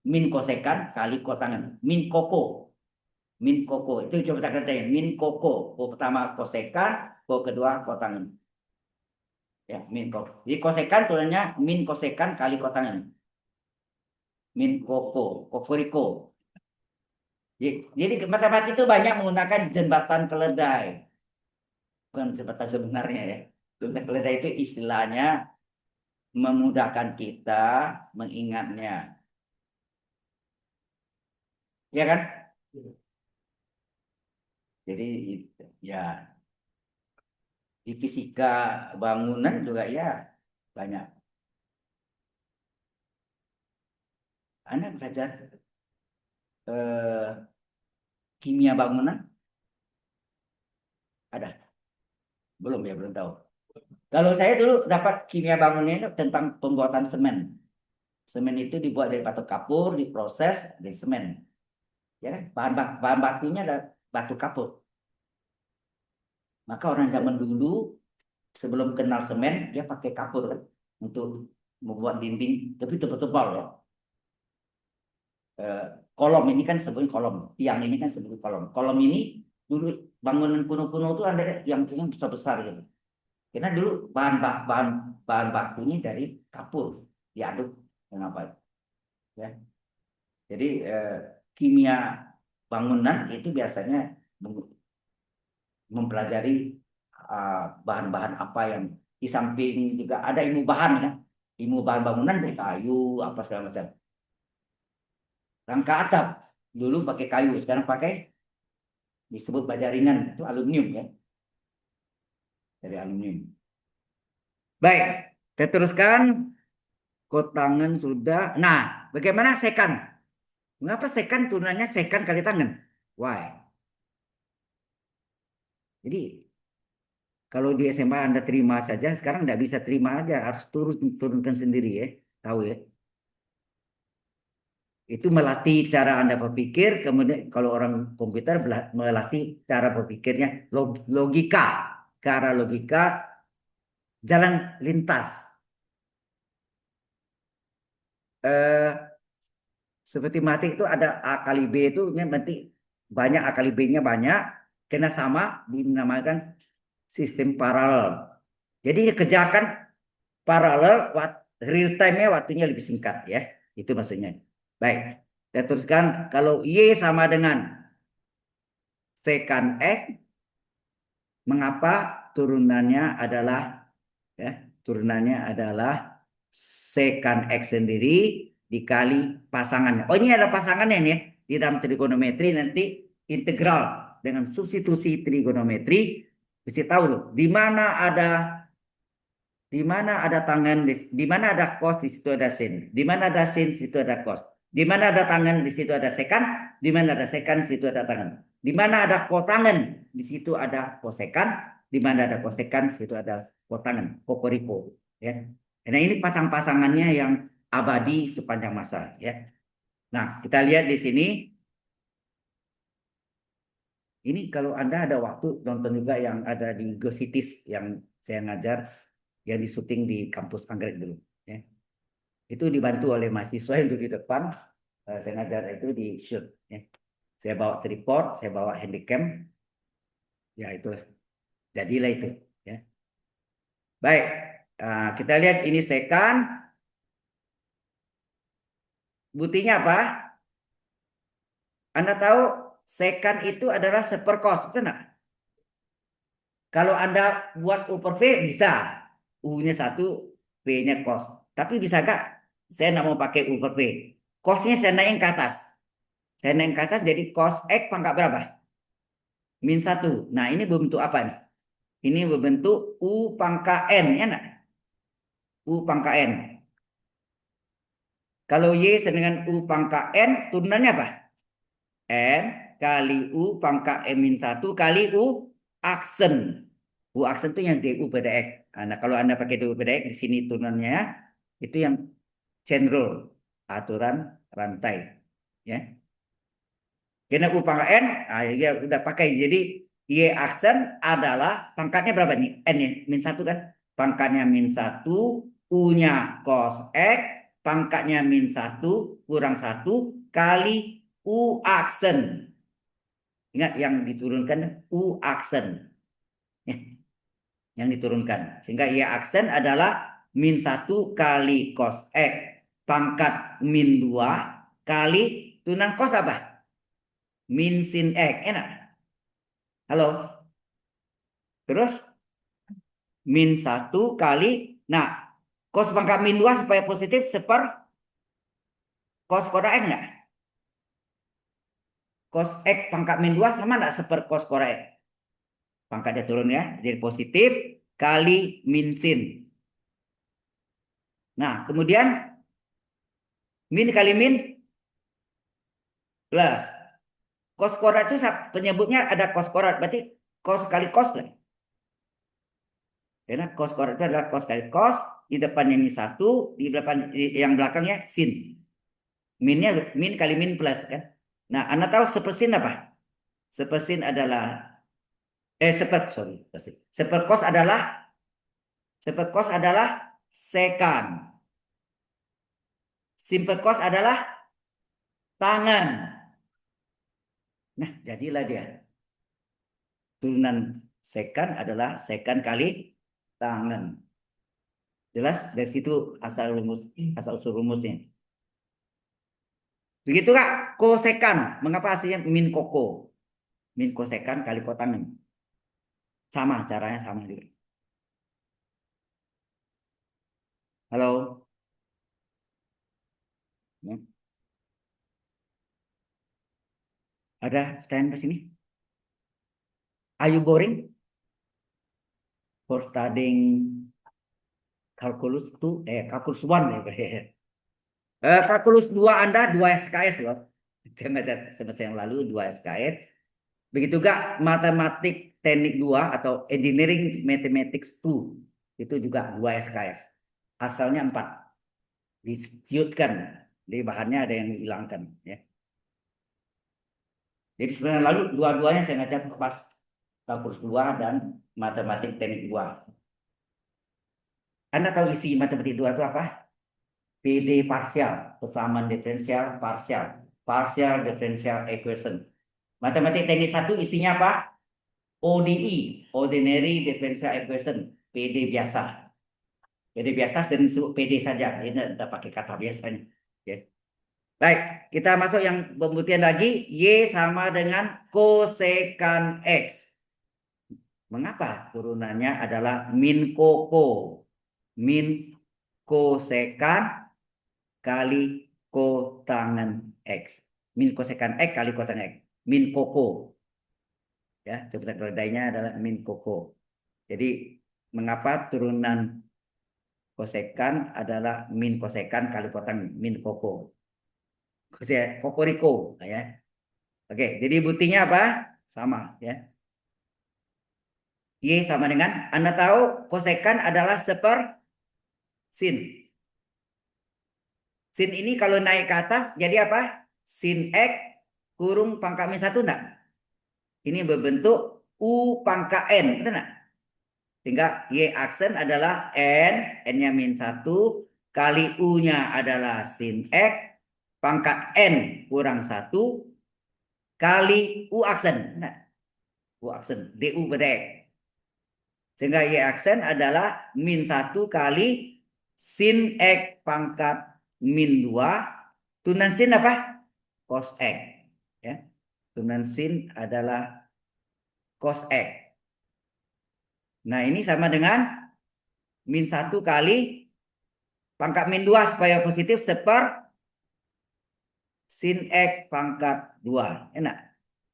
min kosekan kali kotangan. Min koko. Min koko. Itu coba kita kerjain. Min koko. Ko pertama kosekan, ko kedua kotangan. Ya, min koko. Jadi kosekan turunannya min kosekan kali kotangan. Min koko. Kokoriko. Jadi matematik itu banyak menggunakan jembatan keledai. Bukan jembatan sebenarnya ya. Jembatan keledai itu istilahnya memudahkan kita mengingatnya. Ya kan? Jadi ya di fisika bangunan juga ya banyak. Anda belajar eh, kimia bangunan ada? Belum ya, belum tahu. Kalau saya dulu dapat kimia bangunan itu tentang pembuatan semen. Semen itu dibuat dari batu kapur, diproses dari semen. Ya kan? Bahan bakunya ada batu kapur. Maka orang zaman dulu sebelum kenal semen dia pakai kapur kan untuk membuat dinding, tapi tebal-tebal ya. Eh, kolom ini kan sebutnya kolom, tiang ini kan sebutnya kolom. Kolom ini dulu bangunan kuno-kuno itu ada tiang-tiang besar-besar gitu. Karena dulu bahan bakunya dari kapur diaduk dengan apa ya. Jadi kimia bangunan itu biasanya mempelajari bahan-bahan apa yang di samping juga ada ilmu bahan ya. Ilmu bahan bangunan dari kayu apa segala macam. Rangka atap dulu pakai kayu, sekarang pakai disebut baja ringan itu aluminium ya, dari aluminium. Baik, kita teruskan. Kotangan sudah. Nah, bagaimana sekan? Mengapa sekan turunannya sekan kali tangan? Why? Jadi kalau di SMA Anda terima saja, sekarang tidak bisa terima aja, harus turunkan sendiri ya, tahu ya. Itu melatih cara Anda berpikir, kemudian kalau orang komputer melatih cara berpikirnya logika, ke arah logika, jalan lintas. Eh, Seperti matik itu ada A kali B itu nanti banyak A kali B-nya banyak, kena sama dinamakan sistem paralel. Jadi kerjakan paralel, real time-nya waktunya lebih singkat ya. Itu maksudnya. Baik, kita teruskan kalau Y sama dengan secant X, mengapa turunannya adalah ya, turunannya adalah secant X sendiri dikali pasangannya. Oh, ini ada pasangannya nih ya. Di dalam trigonometri nanti integral dengan substitusi trigonometri mesti tahu tuh di mana ada tangan, di mana ada cos di situ ada sin, di mana ada sin di situ ada cos, di mana ada tangan di situ ada sekan, di mana ada sekan di situ ada tangan, di mana ada kotangan di situ ada kosekan, di mana ada kosekan di situ ada kotangan, kokoriko ya. Nah, ini pasang-pasangannya yang abadi sepanjang masa ya. Nah, kita lihat di sini. Ini kalau Anda ada waktu nonton juga yang ada di Gositis yang saya ngajar, yang di syuting di kampus Anggrek dulu ya. Itu dibantu oleh mahasiswa yang duduk di depan. Saya ngajar itu di shoot ya. Saya bawa tripod, saya bawa handycam. Ya itu jadilah itu ya. Baik, kita lihat ini sekan. Buktinya apa? Anda tahu sekan itu adalah seperkos, betul nggak? Kalau Anda buat U per V bisa. U-nya 1, P-nya cos. Tapi bisa gak saya nggak mau pakai U per P? Cosnya saya naik ke atas. Saya naik ke atas jadi cos X pangkat berapa? -1. Nah ini berbentuk apa nih? Ini berbentuk U pangkat N, ya nak? U pangkat N. Kalau Y dengan U pangkat N, turunannya apa? N kali U pangkat N-1 kali U aksen. U aksen itu yang DU pada X. Nah, kalau Anda pakai DU pada X, di sini turunannya itu yang general, aturan rantai. Ya. Karena U pangkat N, ya udah pakai. Jadi Y aksen adalah pangkatnya berapa nih? N ya, -1 kan? Pangkatnya -1, U-nya cos X, pangkatnya -1 kurang 1 kali U aksen. Ingat yang diturunkan U aksen. Ya, yang diturunkan. Sehingga Y aksen adalah -1 kali cos X pangkat -2 kali turunan cos apa? Min sin X. Enak? Halo? Terus -1 kali. Nah, cos pangkat -2 supaya positif seper cos kuadrat X enggak? Cos X pangkat -2 sama enggak seper cos kuadrat X? Pangkatnya turun ya. Jadi positif kali min sin. Nah, kemudian min kali min plus. Cos kuadrat itu penyebutnya ada cos kuadrat. Berarti cos kali cos lah. Karena cos kuadrat itu adalah cos kali cos. Di depannya ini 1. Di depan yang belakangnya sin. Minnya min kali min plus kan. Nah, Anda tahu sepersin apa? Sepersin adalah seperkos adalah sekan. Simple cos adalah tangan. Nah, jadilah dia. Turunan sekan adalah sekan kali tangan. Jelas? Dari situ asal usul rumusnya. Begitu Kak, kosekan. Mengapa hasilnya min koko? Min kosekan kali kotangan. Sama, caranya sama juga. Halo? Ya. Ada pertanyaan ke sini? Are you boring for studying calculus 2? Calculus 1 ya. Kalkulus 2 Anda 2 SKS loh. Jangan semester yang lalu 2 SKS. Begitu gak matematik teknik 2 atau engineering mathematics 2 itu juga 2 SKS. Asalnya 4. Diciutkan. Jadi bahannya ada yang dihilangkan ya. Jadi sebenarnya lalu dua-duanya saya ngajar pas kalkulus 2 dan matematik teknik 2. Anda tahu isi matematik 2 itu apa? PD parsial, persamaan diferensial parsial, partial differential equation. Matematik teknik 1 isinya apa? ODE, ordinary differential equation, PD biasa. PD biasa sering disebut PD saja, ini tidak pakai kata biasanya. Oke. Baik, kita masuk yang pembuktian lagi. Y sama dengan kosekan X. Mengapa turunannya adalah min koko? Min kosekan kali kotangen X. Min kosekan X kali kotangen X. Min koko. Ya, sebutan keledainya adalah min koko. Jadi, mengapa turunan kosekan adalah min kosekan kali kotangen min koko? Kokoriko, ya. Oke, jadi buktinya apa? Sama, ya. Y sama dengan, Anda tahu kosekan adalah seper sin. Sin ini kalau naik ke atas jadi apa? Sin X kurung pangkat -1 enggak? Ini berbentuk U pangkat N, betul enggak? Sehingga Y aksen adalah N, N-nya -1, kali U-nya adalah sin X, pangkat N kurang 1, kali U aksen. Nah, U aksen, DU pada X. Sehingga Y aksen adalah -1 kali sin X pangkat -2. Turunan sin apa? Cos X. Ya. Turunan sin adalah cos X. Nah ini sama dengan min 1 kali pangkat min 2 supaya positif seper sin X pangkat 2. Enak.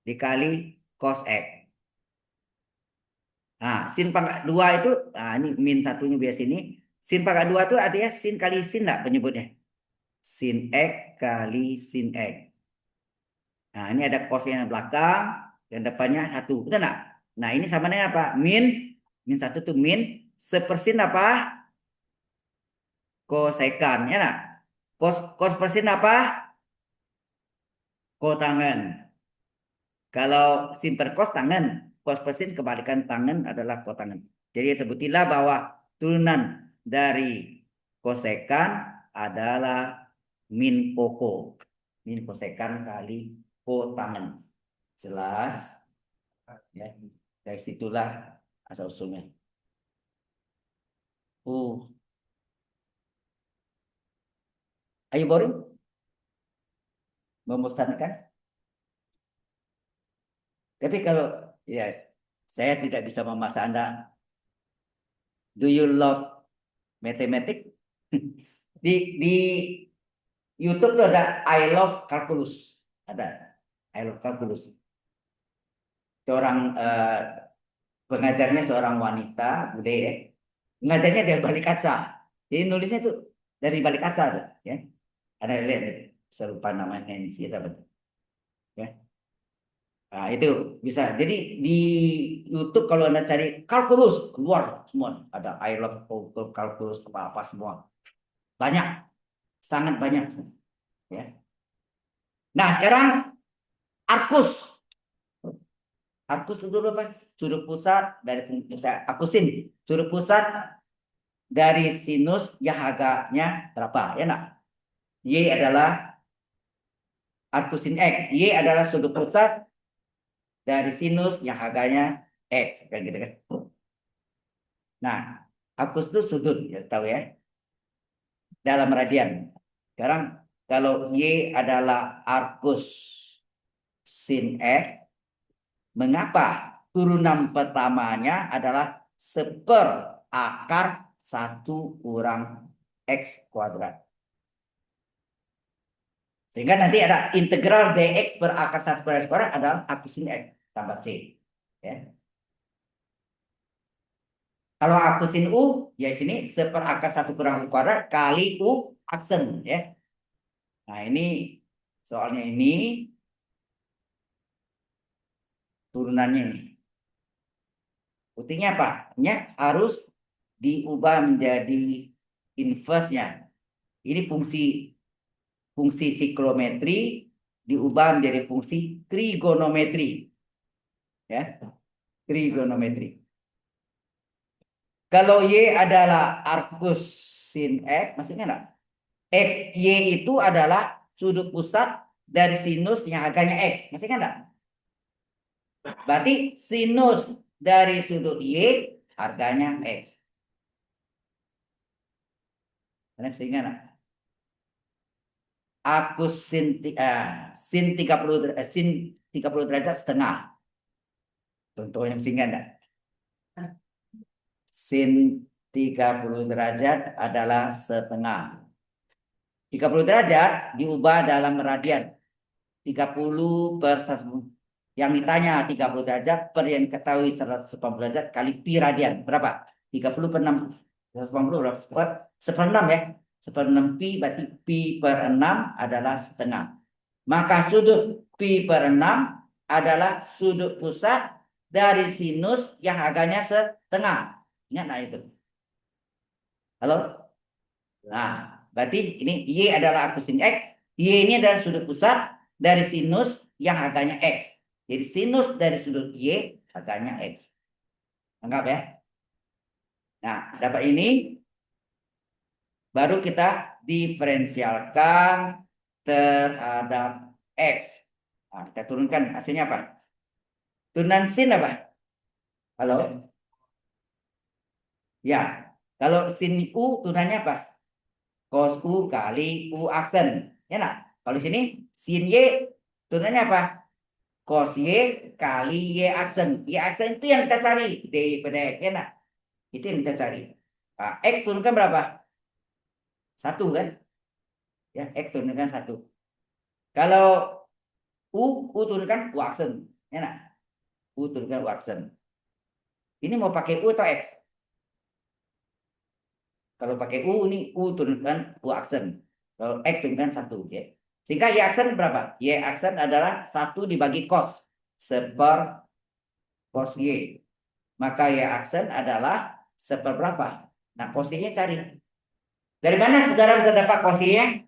Dikali cos X. Nah, sin pangkat 2 itu, nah ini min 1-nya biasa ini. Sin pangkat 2 itu artinya sin kali sin enggak penyebutnya? Sin X kali sin X. Nah, ini ada cos yang belakang, yang depannya 1. Betul enggak? Nah, ini sama dengan apa? Min 1 itu min sepersin apa? Kosekan, ya enggak? Cos persin apa? Kotangen. Kalau sin per cos tangen, cos per sin kebalikan tangen adalah kotangen. Jadi terbuktilah bahwa turunan dari kosekan adalah min koko. Min kosekan kali kotangen. Jelas? Ya. Dari situlah asal usulnya. Ayo baru membosankan. Tapi kalau yes, saya tidak bisa memaksa Anda. Do you love mathematics? Di YouTube tuh ada I love calculus. Ada I love calculus. Seorang pengajarnya seorang wanita, bude ya. Mengajarnya dari balik kaca. Jadi nulisnya tuh dari balik kaca tuh, ya. Ada lihat, saya lupa namanya Nancy apa tuh. Ya. Nah, itu bisa. Jadi di YouTube kalau Anda cari kalkulus, keluar semua. Ada I love kalkulus apa-apa semua. Banyak, sangat banyak. Ya. Nah, sekarang arkus. Arkus itu dulu apa? Sudut pusat dari akusin. Sudut pusat dari sinus yang harganya berapa? Ya enggak? Y adalah arkusin X. Y adalah sudut pusat dari sinus yang harganya X. Kan gitu kan? Nah, arkus itu sudut, ya tahu ya. Dalam radian. Sekarang kalau Y adalah arkus sin X, mengapa turunan pertamanya adalah seper akar 1 kurang X kuadrat. Sehingga nanti ada integral dx per akar 1 kuadrat X kuadrat adalah arkus sin X tambah C. Ya. Kalau akusin U, ya sini seper akar 1 kurang U kuadrat kali U aksen. Ya. Nah ini soalnya ini turunannya ini. Buktinya apa? Harus diubah menjadi inverse-nya. Ini fungsi siklometri diubah menjadi fungsi trigonometri. Ya, trigonometri. Kalau Y adalah arkus sin X, maksudnya enggak? Y itu adalah sudut pusat dari sinus yang harganya X. Maksudnya enggak? Berarti sinus dari sudut Y harganya X. Sehingga enggak? Arkus sin 30 derajat setengah. Contohnya sehingga enggak? Sin 30 derajat adalah setengah. 30 derajat diubah dalam radian. 30 per 1. Yang ditanya 30 derajat per yang diketahui 180 derajat kali pi radian. Berapa? 30 per 6. 180 berapa? Seper 6 ya. Seper 6 pi berarti pi per 6 adalah setengah. Maka sudut pi per 6 adalah sudut pusat dari sinus yang harganya setengah. Ingat nggak itu? Halo? Nah, berarti ini Y adalah akusin X. Y ini adalah sudut pusat dari sinus yang harganya X. Jadi sinus dari sudut Y harganya X. Anggap ya. Nah, dapat ini. Baru kita diferensialkan terhadap X. Nah, kita turunkan hasilnya apa? Turunan sin apa? Halo? Ya, kalau sin U turunannya apa? Cos U kali U aksen. Ya nak? Kalau di sini sin Y turunannya apa? Cos Y kali Y aksen. Y aksen itu yang kita cari. D pada ya nak? Itu yang kita cari. Nah, X turunkan berapa? 1 kan? Ya, X turunkan 1. Kalau U turunkan U aksen. Enak. U turunkan U aksen. Ini mau pakai U atau X? Kalau pakai U ini U turunkan U aksen. Kalau X turunkan 1. Ya. Sehingga Y aksen berapa? Y aksen adalah 1 dibagi cos. Seper cos Y. Maka Y aksen adalah seperberapa? Nah, cos-nya cari. Dari mana saudara bisa dapat cos-nya?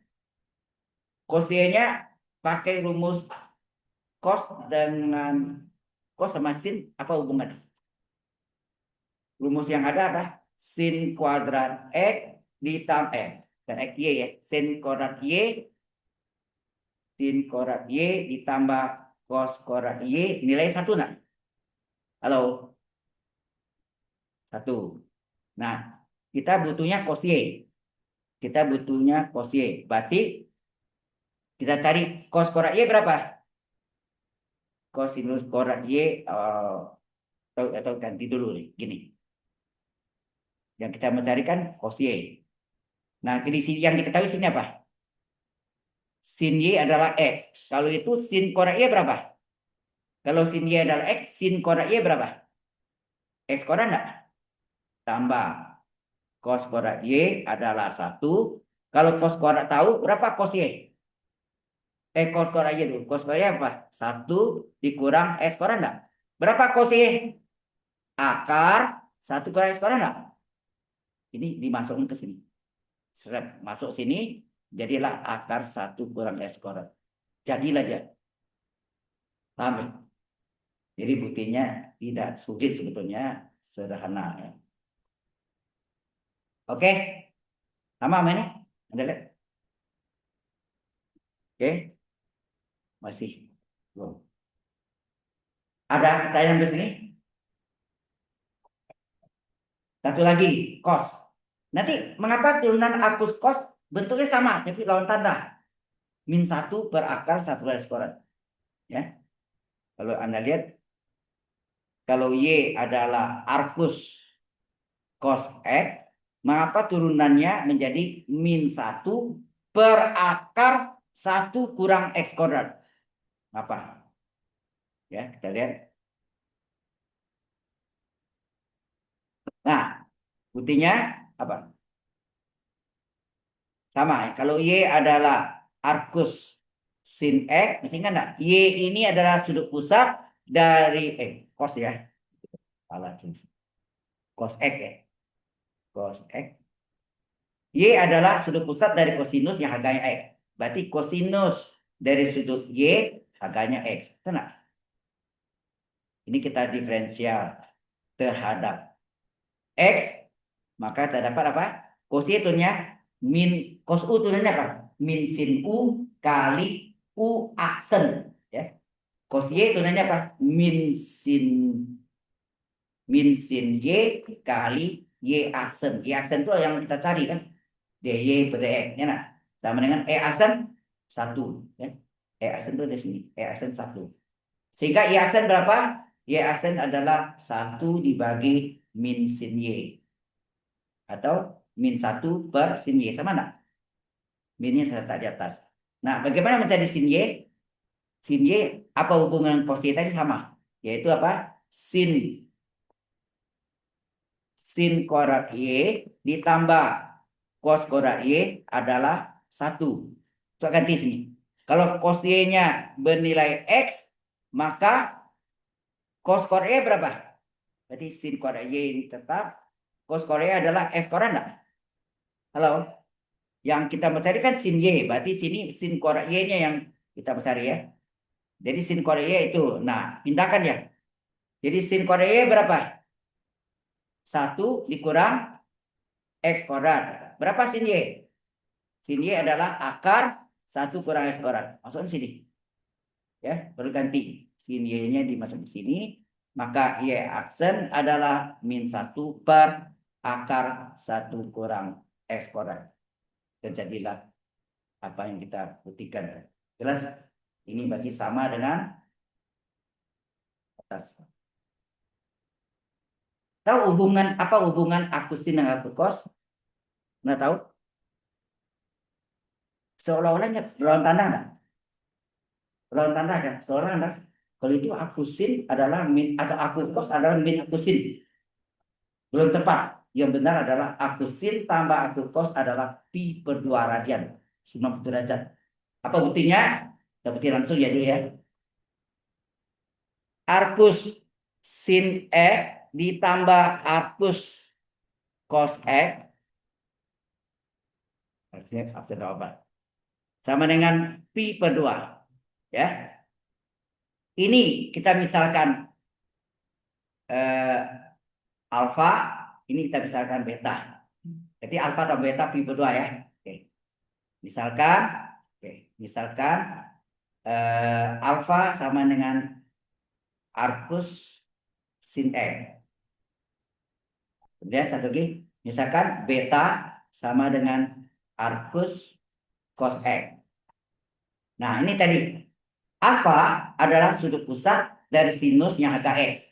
Cos-nya pakai rumus cos dengan cos sama sin apa hubungannya? Rumus yang ada apa? Sin kuadrat X ditambah dan X Y ya. Sin kuadrat Y ditambah cos kuadrat Y nilai 1 nak? Halo? 1. Nah, kita butuhnya cos Y. Kita butuhnya cos Y. Berarti kita cari cos kuadrat Y berapa? Cosinus kuadrat Y atau ganti dulu nih, gini. Yang kita mencarikan cos Y. Nah, di sini yang diketahui sini apa? Sin Y adalah X. Kalau itu sin kuadrat Y berapa? Kalau sin Y adalah X, sin kuadrat Y berapa? X kuadrat enggak? Tambah. Cos kuadrat Y adalah 1. Kalau cos kuadrat tahu, berapa cos Y? Cos kuadrat Y dulu. Cos kuadrat Y apa? 1 dikurang X kuadrat enggak? Berapa cos Y? Akar 1 kurang X kuadrat enggak? Ini dimasukkan ke sini. Masuk sini, jadilah akar 1 kurang X kuadrat. Jadilah dia. Paham ya? Jadi buktinya tidak sulit sebetulnya, sederhana. Ya. Oke, sama ini? Anda lihat? Oke, masih. Belum. Ada pertanyaan di sini? Satu lagi, cos. Nanti mengapa turunan apus cos bentuknya sama, tapi lawan tanda? Min 1 per akar 1 kali kuadrat. Ya. Kalau Anda lihat, kalau Y adalah arcus cos X, mengapa turunannya menjadi min 1 per akar 1 kurang X kuadrat? Apa? Ya, kita lihat. Nah, buktinya apa? Sama ya. Kalau Y adalah arcus sin X, masih ingat enggak? Y ini adalah sudut pusat dari cos ya. Salah sih. Cos X ya. Cos X. Y adalah sudut pusat dari kosinus yang harganya X. Berarti kosinus dari sudut Y harganya X. Tenang. Ini kita diferensial terhadap X, maka terdapat apa? Cos Y turunnya min cos U turunnya apa? Min sin U kali U aksen. Ya. Cos Y turunnya apa? Min sin Y kali Y aksen. Y aksen itu yang kita cari kan? DY per DX. Ya, nah. Sama dengan E aksen 1. Ya. E aksen itu di sini. E aksen 1. Sehingga Y aksen berapa? Y aksen adalah 1 dibagi min sin Y. Atau min 1 per sin Y. Sama enggak? Minnya terletak di atas. Nah, bagaimana mencari sin Y? Sin Y, apa hubungan cos Y tadi sama? Yaitu apa? Sin kuadrat Y ditambah cos kuadrat Y adalah 1. Coba ganti sini. Kalau cos Y-nya bernilai X, maka cos kuadrat Y berapa? Berarti sin kuadrat Y ini tetap. Cos kuadrat Y adalah X kuadrat enggak? Halo? Yang kita mencari kan sin Y. Berarti sini sin kuadrat Y-nya yang kita mencari ya. Jadi sin kuadrat Y itu. Nah, pindahkan ya. Jadi sin kuadrat Y berapa? 1 dikurang X kuadrat. Berapa sin Y? Sin Y adalah akar 1 kurang X kuadrat. Masukkan sini. Ya, baru ganti. Sin Y-nya dimasuk di sini. Maka Y aksen adalah min 1 per akar 1 kurang X kuadrat. Dan jadilah apa yang kita buktikan. Jelas? Ini berarti sama dengan atas. Tahu hubungan akusin dengan akukos? Nggak tahu? Seolah-olahnya berlawan tanda nggak? Berlawan tanda kan? Seolah anda kalau itu akusin adalah min atau akukos adalah min akusin. Belum tepat. Yang benar adalah akusin tambah akukos adalah pi per 2 radian. 90 derajat. Apa buktinya? Kita bukti langsung ya dulu ya. Arcus sin X ditambah arcus cos X. Harusnya absen apa? Sama dengan pi per 2. Ya. Ini kita misalkan eh, alfa, ini kita misalkan beta. Jadi alfa atau beta pi per 2 ya. Oke. Misalkan, oke, misalkan alfa sama dengan arcus sin X. Kemudian satu lagi, misalkan beta sama dengan arcus cos X. Nah, ini tadi. Alfa adalah sudut pusat dari sinus yang agak X.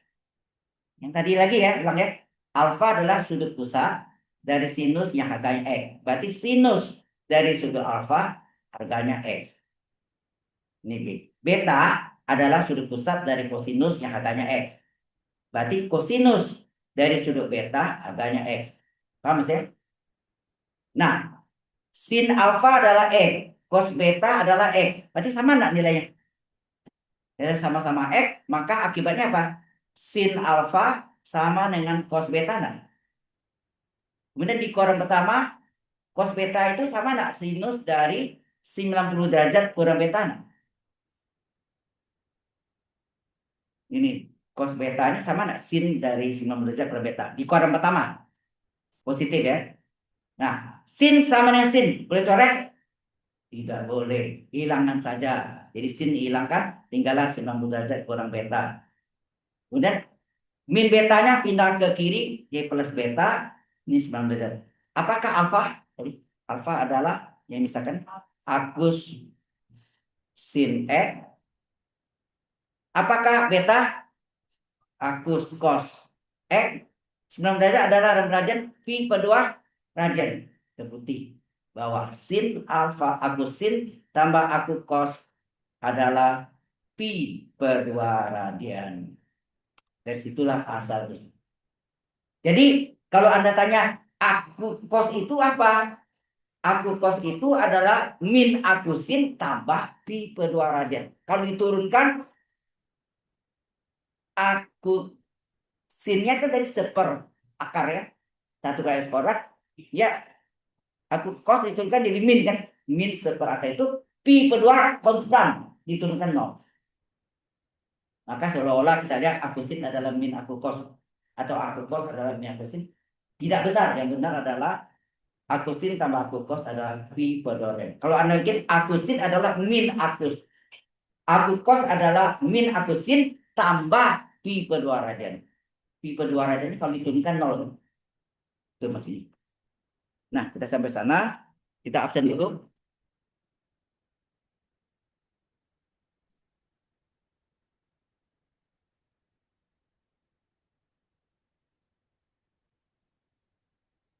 Yang tadi lagi ya, ulang ya. Alfa adalah sudut pusat dari sinus yang harganya X. Berarti sinus dari sudut alfa harganya X. Ini B. Beta adalah sudut pusat dari kosinus yang harganya X. Berarti kosinus dari sudut beta harganya X. Paham ya? Nah, sin alfa adalah X. Cos beta adalah X. Berarti sama enggak nilainya? Ya, sama-sama X, maka akibatnya apa? Sin alfa sama dengan cos beta enggak? Kemudian di koran pertama, cos beta itu sama enggak? Sinus dari 90 derajat kurang beta enggak? Ini cos betanya sama enggak? Sin dari 90 derajat kurang beta. Di koran pertama, positif ya. Nah, sin sama dengan sin, boleh coret? Tidak boleh, hilangkan saja. Jadi sin hilangkan, tinggallah 90 derajat kurang beta. Kemudian min betanya pindah ke kiri, Y plus beta, ini 90 derajat. Apakah alfa? Jadi, alfa adalah yang misalkan arcus sin X. Apakah beta? Arcus cos X. 90 derajat adalah radian pi per 2 radian. Terbukti bahwa sin alfa arcus sin tambah arcus cos adalah pi per 2 radian. Dari situlah asal. Jadi kalau Anda tanya aku cos itu apa? Aku cos itu adalah min aku sin tambah pi per 2 radian. Kalau diturunkan aku sinnya kan dari seper akar ya. 1 kali kuadrat. Ya, aku cos diturunkan jadi min kan. Min seper akar itu pi per 2 konstan diturunkan 0. Maka seolah-olah kita lihat aku sin adalah min aku cos atau aku cos adalah min aku sin. Tidak benar. Yang benar adalah aku sin tambah aku cos adalah pi per 2 radian. Kalau Anda bikin aku sin adalah min aku cos adalah min aku sin tambah pi per 2 radian. Pi per 2 radian ini kalau diturunkan 0. Itu masih. Nah, kita sampai sana. Kita absen dulu.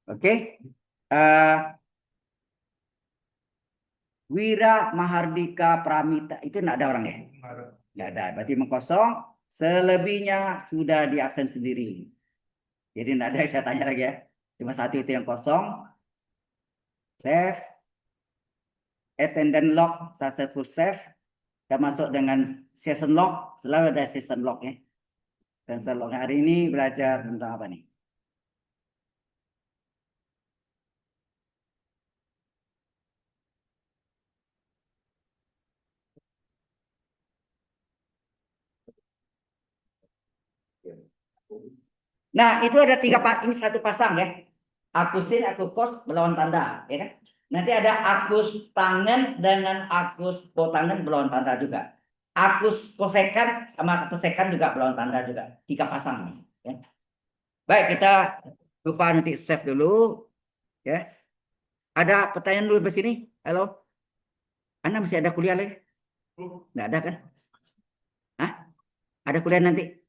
Oke. Wira Mahardika Pramita itu enggak ada orang ya? Enggak ada. Berarti mengkosong. Selebihnya sudah di absen sendiri. Jadi enggak ada, saya tanya lagi ya. Cuma satu itu yang kosong. Save. Attendant log successful save. Kita masuk dengan session log. Selalu ada session log ya. Session log hari ini belajar tentang apa nih? Nah, itu ada ini satu pasang ya. Akusin, aku kos melawan tanda, ya kan? Nanti ada akus tangan dengan akus kotangan melawan tanda juga. Akus kosekan sama kosekan juga melawan tanda juga. 3 pasang. Ya. Baik, kita lupa nanti save dulu. Ya. Ada pertanyaan dulu di sini? Halo? Anda masih ada kuliah lagi? Nggak ada kan? Hah? Ada kuliah nanti?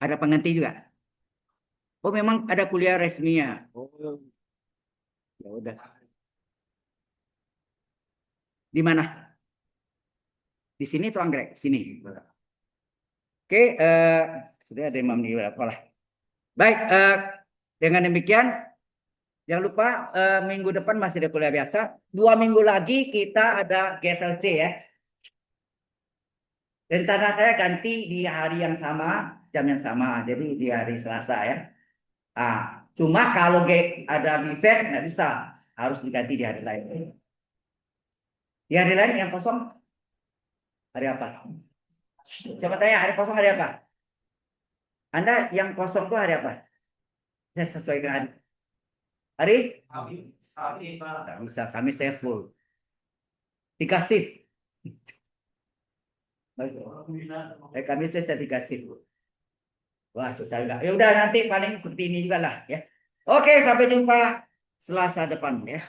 Ada pengganti juga. Oh, memang ada kuliah resminya. Oh, ya udah. Di mana? Di sini atau anggrek? Sini. Oke, sudah ada 5 menit berapa lah. Baik, dengan demikian jangan lupa minggu depan masih ada kuliah biasa. 2 minggu lagi kita ada GSLC ya. Rencana saya ganti di hari yang sama, jam yang sama. Jadi di hari Selasa ya. Ah, cuma kalau ada BIFES nggak bisa, harus diganti di hari lain. Di hari lain yang kosong hari apa? Coba tanya hari kosong hari apa? Anda yang kosong tuh hari apa? Saya sesuaikan hari. Hari? Nggak bisa, kami saya full. Dikasih. Kami saya dikasih. Wah, susah juga. Ya udah nanti paling seperti ini juga lah ya. Oke, sampai jumpa Selasa depan ya.